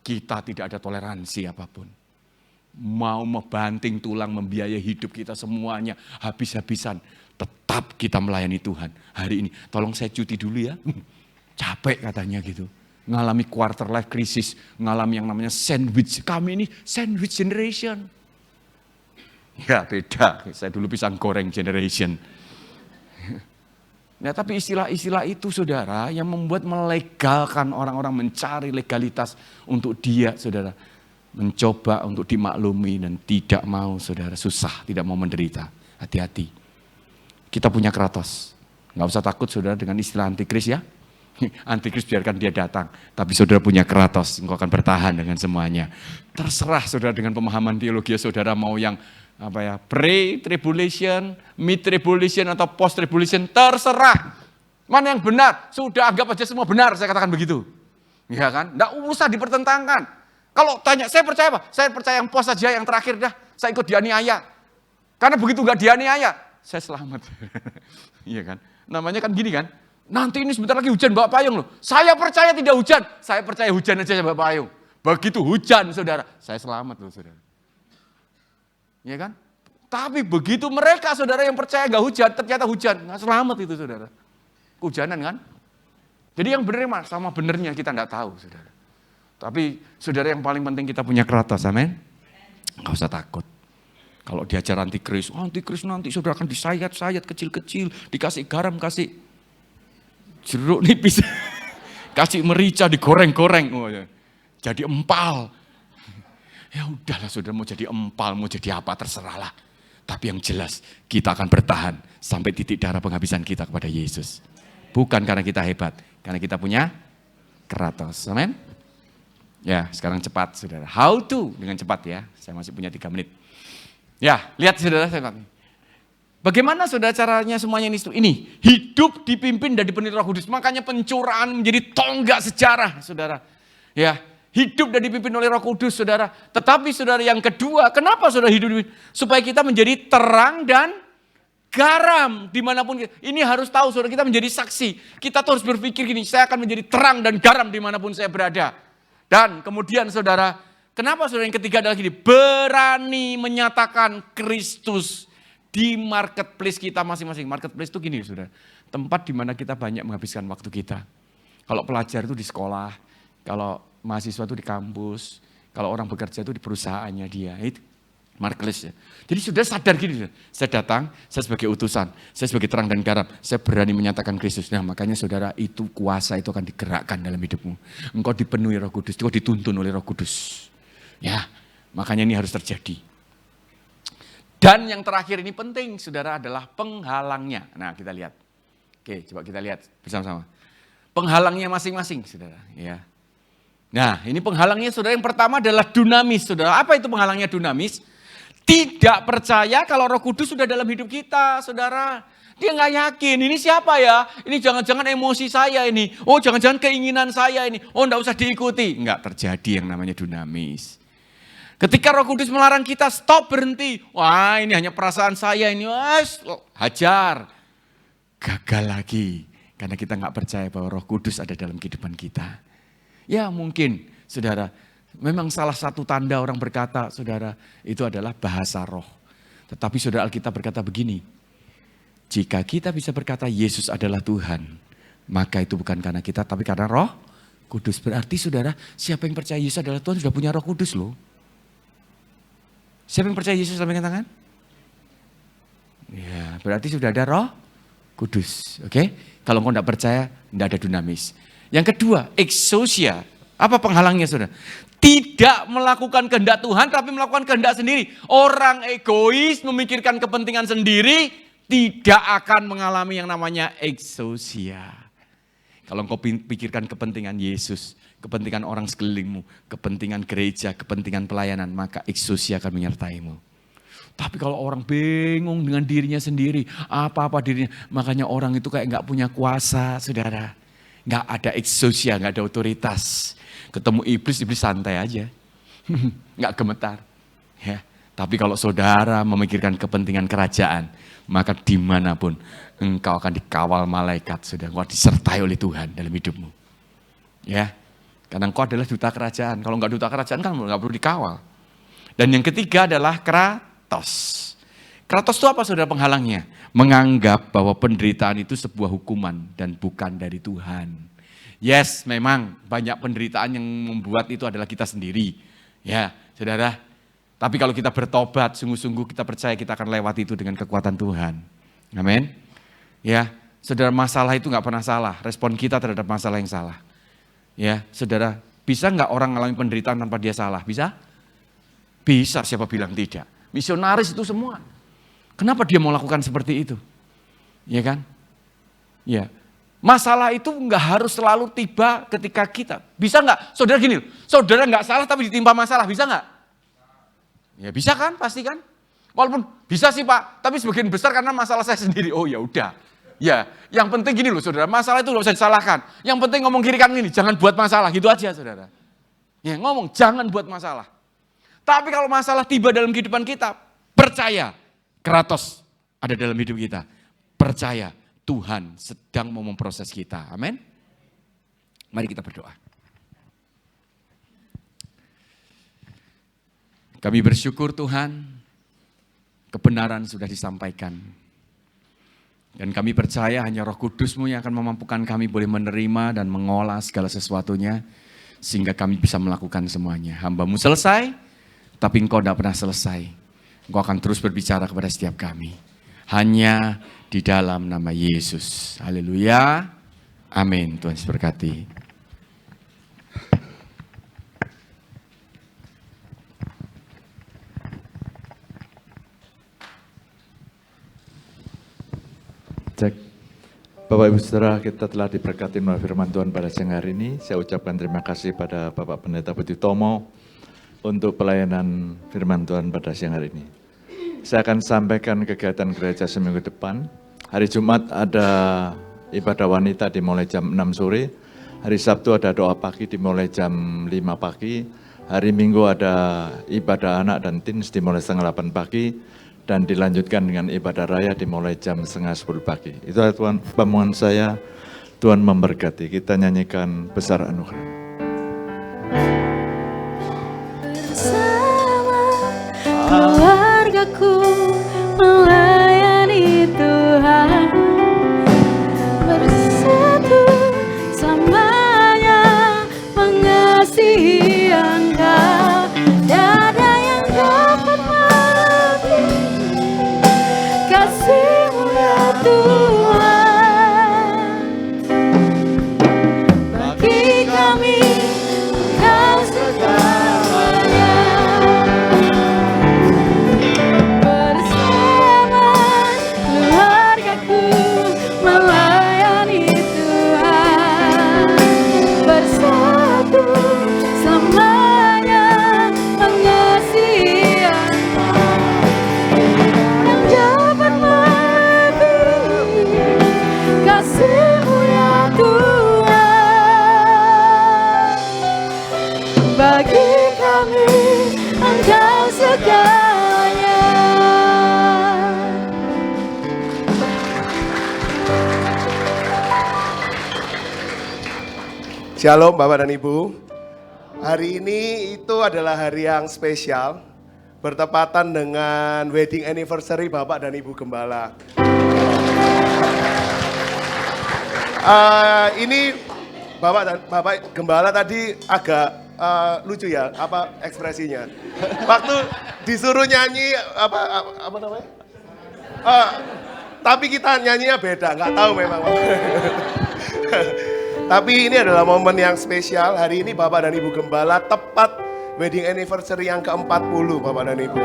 kita tidak ada toleransi apapun. Mau membanting tulang, membiayai hidup kita semuanya habis-habisan. Tetap kita melayani Tuhan. Hari ini, tolong saya cuti dulu ya. Capek katanya gitu. Ngalami quarter life crisis, ngalami yang namanya sandwich. Kami ini sandwich generation. Ya beda, saya dulu pisang goreng generation. Nah, tapi istilah-istilah itu, saudara, yang membuat melegalkan orang-orang mencari legalitas untuk dia, saudara. Mencoba untuk dimaklumi dan tidak mau, saudara, susah, tidak mau menderita. Hati-hati. Kita punya kratos. Nggak usah takut, saudara, dengan istilah antikris ya. Antikris biarkan dia datang. Tapi saudara punya kratos, engkau akan bertahan dengan semuanya. Terserah, saudara, dengan pemahaman teologi, saudara mau yang pre-tribulation, mid-tribulation, atau post-tribulation, terserah. Mana yang benar? Sudah anggap aja semua benar, saya katakan begitu. Ya kan? Nggak usah dipertentangkan. Kalau tanya, saya percaya apa? Saya percaya yang pos saja, yang terakhir dah. Saya ikut dianiaya. Karena begitu nggak dianiaya, saya selamat. Iya kan? Namanya kan gini kan? Nanti ini sebentar lagi hujan bawa payung loh. Saya percaya tidak hujan. Saya percaya hujan aja bawa payung. Begitu hujan saudara, saya selamat loh saudara. Iya kan? Tapi begitu mereka saudara yang percaya nggak hujan, ternyata hujan. Nggak selamat itu saudara. Kehujanan kan? Jadi yang benar sama benernya kita nggak tahu saudara. Tapi saudara yang paling penting kita punya Kratos, amin. Nggak usah takut. Kalau diajar antikris nanti saudara akan disayat-sayat kecil-kecil, dikasih garam, kasih jeruk nipis, kasih merica, digoreng-goreng, oh, ya. Jadi empal. Ya udahlah saudara, mau jadi empal, mau jadi apa terserahlah. Tapi yang jelas kita akan bertahan sampai titik darah penghabisan kita kepada Yesus. Bukan karena kita hebat, karena kita punya Kratos, amin. Ya, sekarang cepat saudara. How to dengan cepat ya. Saya masih punya 3 menit. Ya, lihat saudara. Bagaimana saudara caranya semuanya ini? Hidup dipimpin dan dipenuhi Roh Kudus. Makanya pencurahan menjadi tonggak sejarah saudara. Ya, hidup dan dipimpin oleh Roh Kudus saudara. Tetapi saudara yang kedua, kenapa saudara hidup? Supaya kita menjadi terang dan garam dimanapun. Ini harus tahu saudara, kita menjadi saksi. Kita terus berpikir gini, saya akan menjadi terang dan garam dimanapun saya berada. Dan kemudian saudara, kenapa saudara yang ketiga adalah gini, berani menyatakan Kristus di marketplace kita masing-masing. Marketplace itu gini saudara, tempat di mana kita banyak menghabiskan waktu kita. Kalau pelajar itu di sekolah, kalau mahasiswa itu di kampus, kalau orang bekerja itu di perusahaannya dia. Itu marketplace ya. Jadi sudah sadar gini, saya datang, saya sebagai utusan, saya sebagai terang dan garam, saya berani menyatakan Kristus. Nah makanya saudara, itu kuasa itu akan digerakkan dalam hidupmu. Engkau dipenuhi Roh Kudus, engkau dituntun oleh Roh Kudus. Ya, makanya ini harus terjadi. Dan yang terakhir ini penting saudara adalah penghalangnya. Nah kita lihat. Oke, coba kita lihat bersama-sama. Penghalangnya masing-masing saudara. Ya. Nah ini penghalangnya saudara, yang pertama adalah dunamis saudara. Apa itu penghalangnya dunamis? Tidak percaya kalau Roh Kudus sudah dalam hidup kita, saudara. Dia nggak yakin, ini siapa ya? Ini jangan-jangan emosi saya ini. Oh jangan-jangan keinginan saya ini. Oh enggak usah diikuti. Enggak terjadi yang namanya dunamis. Ketika Roh Kudus melarang kita, stop, berhenti. Wah ini hanya perasaan saya ini. Hajar. Gagal lagi. Karena kita nggak percaya bahwa Roh Kudus ada dalam kehidupan kita. Ya mungkin, saudara. Memang salah satu tanda orang berkata, saudara, itu adalah bahasa roh. Tetapi saudara, Alkitab berkata begini, jika kita bisa berkata Yesus adalah Tuhan, maka itu bukan karena kita, tapi karena Roh Kudus. Berarti saudara, siapa yang percaya Yesus adalah Tuhan sudah punya Roh Kudus loh. Siapa yang percaya Yesus, lambaikan tangan? Ya, berarti sudah ada Roh Kudus. Oke? Kalau engkau tidak percaya, tidak ada dunamis. Yang kedua, exousia. Apa penghalangnya saudara? Tidak melakukan kehendak Tuhan tapi melakukan kehendak sendiri. Orang egois memikirkan kepentingan sendiri tidak akan mengalami yang namanya exousia. Kalau engkau pikirkan kepentingan Yesus, kepentingan orang sekelilingmu, kepentingan gereja, kepentingan pelayanan, maka exousia akan menyertaimu. Tapi kalau orang bingung dengan dirinya sendiri, apa-apa dirinya, makanya orang itu kayak gak punya kuasa saudara. Gak ada exousia, gak ada otoritas. Ketemu iblis santai aja. Gak gemetar. Ya. Tapi kalau saudara memikirkan kepentingan kerajaan, maka dimanapun engkau akan dikawal malaikat. Saudara, engkau disertai oleh Tuhan dalam hidupmu. Ya. Karena engkau adalah duta kerajaan. Kalau enggak duta kerajaan kan enggak perlu dikawal. Dan yang ketiga adalah Kratos. Kratos itu apa saudara penghalangnya? Menganggap bahwa penderitaan itu sebuah hukuman dan bukan dari Tuhan. Yes, memang banyak penderitaan yang membuat itu adalah kita sendiri. Ya, saudara. Tapi kalau kita bertobat, sungguh-sungguh kita percaya kita akan lewati itu dengan kekuatan Tuhan. Amin. Ya, saudara, masalah itu nggak pernah salah. Respon kita terhadap masalah yang salah. Ya, saudara, bisa nggak orang mengalami penderitaan tanpa dia salah? Bisa? Bisa, siapa bilang tidak? Misionaris itu semua. Kenapa dia mau lakukan seperti itu? Ya kan? Ya. Masalah itu nggak harus selalu tiba ketika kita. Bisa nggak? Saudara gini, saudara nggak salah tapi ditimpa masalah, bisa nggak? Ya bisa kan, pasti kan? Walaupun bisa sih Pak, tapi sebagian besar karena masalah saya sendiri. Oh ya udah, Ya, yang penting gini loh saudara, masalah itu nggak usah disalahkan. Yang penting ngomong kiri kanan ini, jangan buat masalah, gitu aja saudara. Ya ngomong, jangan buat masalah. Tapi kalau masalah tiba dalam kehidupan kita, percaya Kratos ada dalam hidup kita. Percaya Tuhan sedang mau memproses kita. Amin. Mari kita berdoa. Kami bersyukur Tuhan, kebenaran sudah disampaikan. Dan kami percaya hanya Roh Kudus-Mu yang akan memampukan kami boleh menerima dan mengolah segala sesuatunya. Sehingga kami bisa melakukan semuanya. Hamba-Mu selesai, tapi Engkau tidak pernah selesai. Engkau akan terus berbicara kepada setiap kami. Hanya di dalam nama Yesus. Haleluya. Amin. Tuhan Yesus berkati. Cek. Bapak Ibu Saudara, kita telah diberkati melalui firman Tuhan pada siang hari ini. Saya ucapkan terima kasih pada Bapak Pendeta Budi Tomo untuk pelayanan firman Tuhan pada siang hari ini. Saya akan sampaikan kegiatan gereja seminggu depan. Hari Jumat ada ibadah wanita dimulai jam 6 sore. Hari Sabtu ada doa pagi dimulai jam 5 pagi. Hari Minggu ada ibadah anak dan teens dimulai setengah 8 pagi. Dan dilanjutkan dengan ibadah raya dimulai jam setengah 10 pagi. Itu adalah Tuhan pemohon saya, Tuhan memberkati. Kita nyanyikan besar anugerah. Bersama keluargaku melayani Tuhan, bersatu selamanya mengasihi Engkau. Tiada yang dapat mati kasih-Mu ya Tuhan. Bagi kami Engkau segalanya. Bersama keluargaku melayani Tuhan, bersatu selamanya mengasihi Engkau. Yang dapat melebihi kasih-Mu ya Tuhan. Bagi kami Engkau segalanya. Shalom Bapak dan Ibu. Hari ini itu adalah hari yang spesial, bertepatan dengan wedding anniversary Bapak dan Ibu Gembala. Ini Bapak Gembala tadi agak lucu ya, apa ekspresinya. Waktu disuruh nyanyi apa namanya? Tapi kita nyanyinya beda, nggak tahu memang. Tapi ini adalah momen yang spesial. Hari ini Bapak dan Ibu Gembala tepat wedding anniversary yang ke-40 Bapak dan Ibu.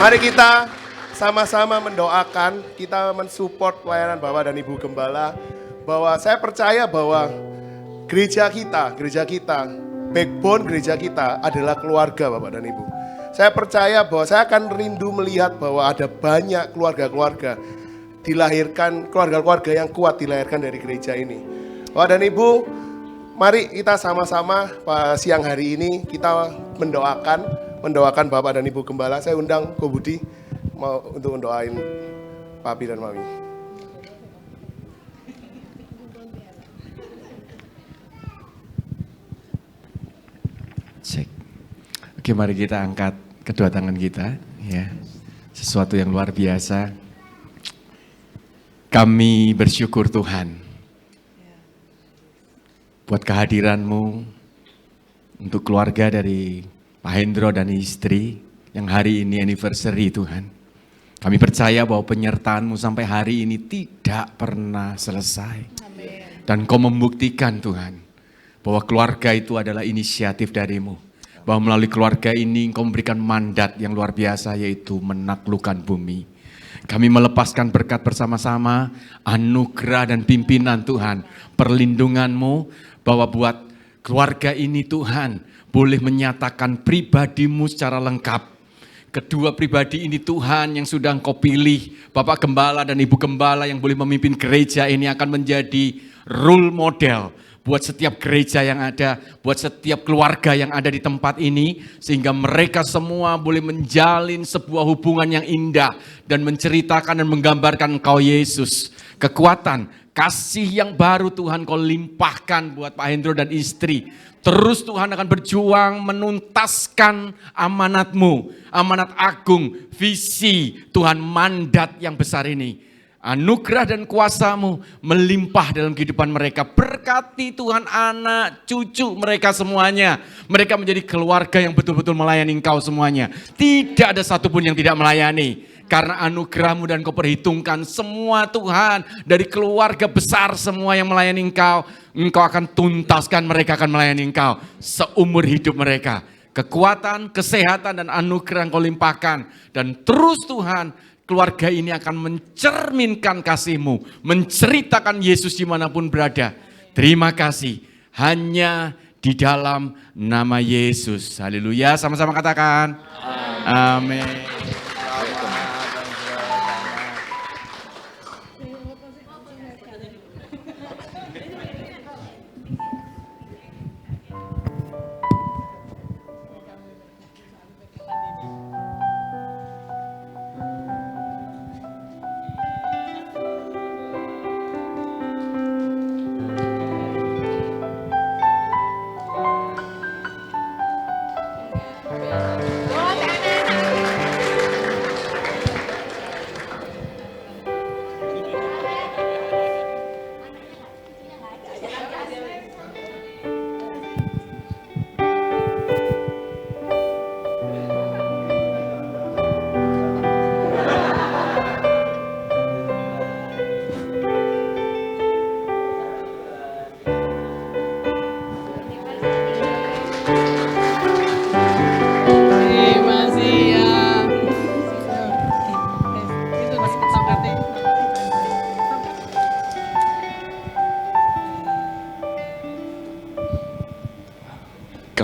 Mari kita sama-sama mendoakan, kita mensupport pelayanan Bapak dan Ibu Gembala. Bahwa saya percaya bahwa gereja kita, backbone gereja kita adalah keluarga Bapak dan Ibu. Saya percaya bahwa saya akan rindu melihat bahwa ada banyak keluarga-keluarga dilahirkan, keluarga-keluarga yang kuat dilahirkan dari gereja ini. Bapak dan Ibu, mari kita sama-sama siang hari ini kita mendoakan Bapak dan Ibu Gembala. Saya undang Ko Budi mau untuk mendoain Papi dan Mami. Cek. Oke, mari kita angkat kedua tangan kita, ya. Sesuatu yang luar biasa. Kami bersyukur Tuhan buat kehadiran-Mu untuk keluarga dari Pak Hendro dan istri yang hari ini anniversary Tuhan. Kami percaya bahwa penyertaan-Mu sampai hari ini tidak pernah selesai. Amen. Dan Kau membuktikan Tuhan bahwa keluarga itu adalah inisiatif dari-Mu. Bahwa melalui keluarga ini Engkau memberikan mandat yang luar biasa yaitu menaklukkan bumi. Kami melepaskan berkat bersama-sama, anugerah dan pimpinan Tuhan, perlindungan-Mu, bahwa buat keluarga ini Tuhan, boleh menyatakan pribadi-Mu secara lengkap. kedua pribadi ini Tuhan yang sudah Engkau pilih. Bapak Gembala dan Ibu Gembala yang boleh memimpin gereja ini akan menjadi role model buat setiap gereja yang ada, buat setiap keluarga yang ada di tempat ini, sehingga mereka semua boleh menjalin sebuah hubungan yang indah dan menceritakan dan menggambarkan Engkau Yesus. Kekuatan, kasih yang baru Tuhan Kau limpahkan buat Pak Hendro dan istri. Terus Tuhan akan berjuang menuntaskan amanat-Mu, amanat agung, visi Tuhan, mandat yang besar ini. Anugerah dan kuasa-Mu melimpah dalam kehidupan mereka. Berkati Tuhan anak, cucu mereka semuanya. Mereka menjadi keluarga yang betul-betul melayani Engkau semuanya. Tidak ada satupun yang tidak melayani. Karena anugerah-Mu dan Kau perhitungkan semua Tuhan. Dari keluarga besar semua yang melayani Engkau. Engkau akan tuntaskan, mereka akan melayani Engkau seumur hidup mereka. Kekuatan, kesehatan dan anugerah yang Kau limpahkan. Dan terus Tuhan, keluarga ini akan mencerminkan kasih-Mu, menceritakan Yesus dimanapun berada. Terima kasih, hanya di dalam nama Yesus. Haleluya, sama-sama katakan. Amin.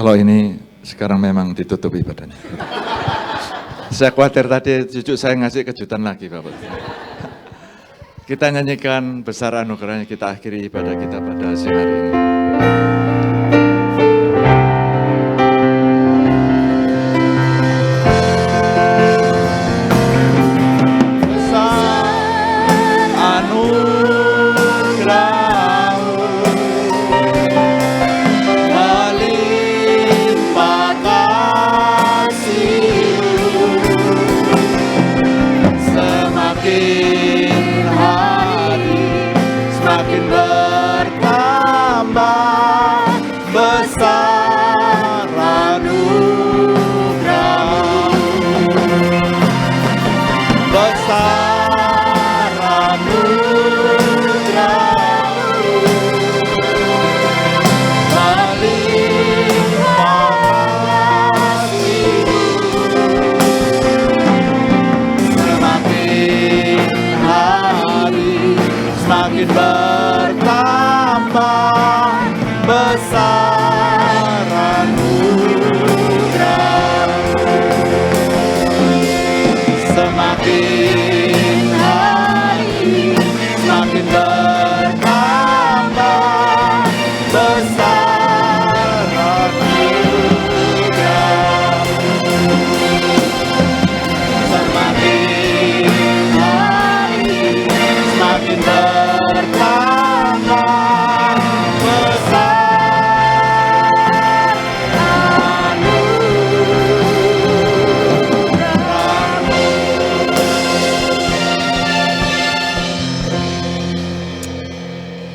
Kalau ini sekarang memang ditutup ibadahnya. Saya khawatir tadi cucu saya ngasih kejutan lagi Bapak. Kita nyanyikan besar anugerahnya, kita akhiri ibadah kita pada siang hari ini.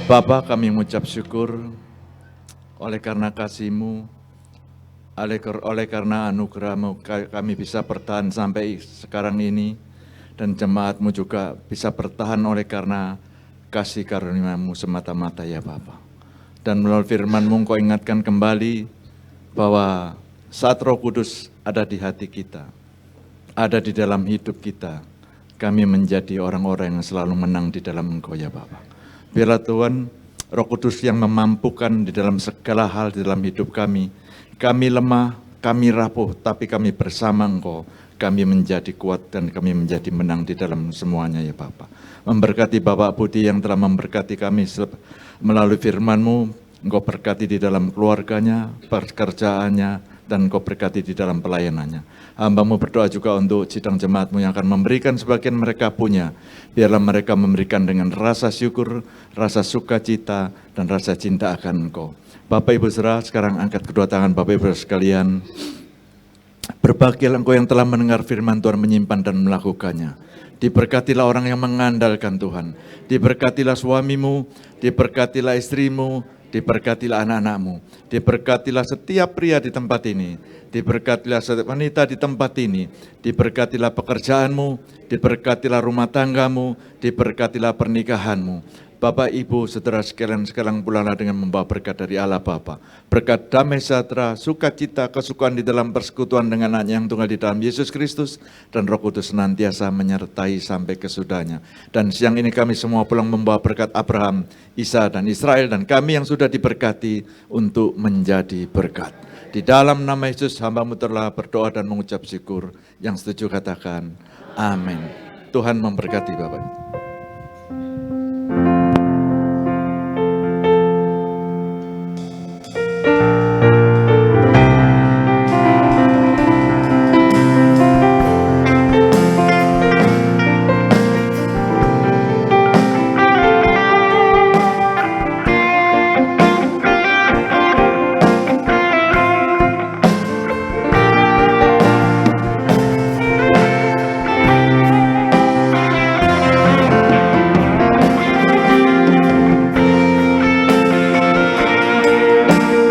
Bapa, kami mengucap syukur oleh karena kasih-Mu, oleh karena anugerah-Mu kami bisa bertahan sampai sekarang ini, dan jemaat-Mu juga bisa bertahan oleh karena kasih karunia-Mu semata-mata ya Bapa. Dan melalui firman-Mu Engkau ingatkan kembali bahwa saat Roh Kudus ada di hati kita, ada di dalam hidup kita, kami menjadi orang-orang yang selalu menang di dalam Engkau ya Bapa. Biarlah Tuhan, Roh Kudus yang memampukan di dalam segala hal di dalam hidup kami. Kami lemah, kami rapuh, tapi kami bersama Engkau. kami menjadi kuat dan kami menjadi menang di dalam semuanya ya Bapa. Memberkati Bapak Budi yang telah memberkati kami melalui firman-Mu, Engkau berkati di dalam keluarganya, pekerjaannya, dan Engkau berkati di dalam pelayanannya. Hamba-Mu berdoa juga untuk sidang jemaat-Mu yang akan memberikan sebagian mereka punya. Biarlah mereka memberikan dengan rasa syukur, rasa sukacita, dan rasa cinta akan Engkau. Bapak Ibu Saudara, sekarang angkat kedua tangan Bapak Ibu sekalian. Berbahagialah engkau yang telah mendengar firman Tuhan, menyimpan dan melakukannya. Diberkatilah orang yang mengandalkan Tuhan. Diberkatilah suamimu, diberkatilah istrimu, diberkatilah anak-anakmu. Diberkatilah setiap pria di tempat ini. Diberkatilah setiap wanita di tempat ini. Diberkatilah pekerjaanmu, diberkatilah rumah tanggamu, diberkatilah pernikahanmu. Bapak, Ibu, saudara sekalian, sekarang pulanglah dengan membawa berkat dari Allah Bapa. Berkat damai sejahtera, sukacita, kesukaan di dalam persekutuan dengan Anaknya yang tunggal di dalam Yesus Kristus, dan Roh Kudus senantiasa menyertai sampai kesudahnya. Dan siang ini kami semua pulang membawa berkat Abraham, Isa, dan Israel, dan kami yang sudah diberkati untuk menjadi berkat. Di dalam nama Yesus, hamba-Mu telah berdoa dan mengucap syukur. Yang setuju katakan, amin. Tuhan memberkati Bapak.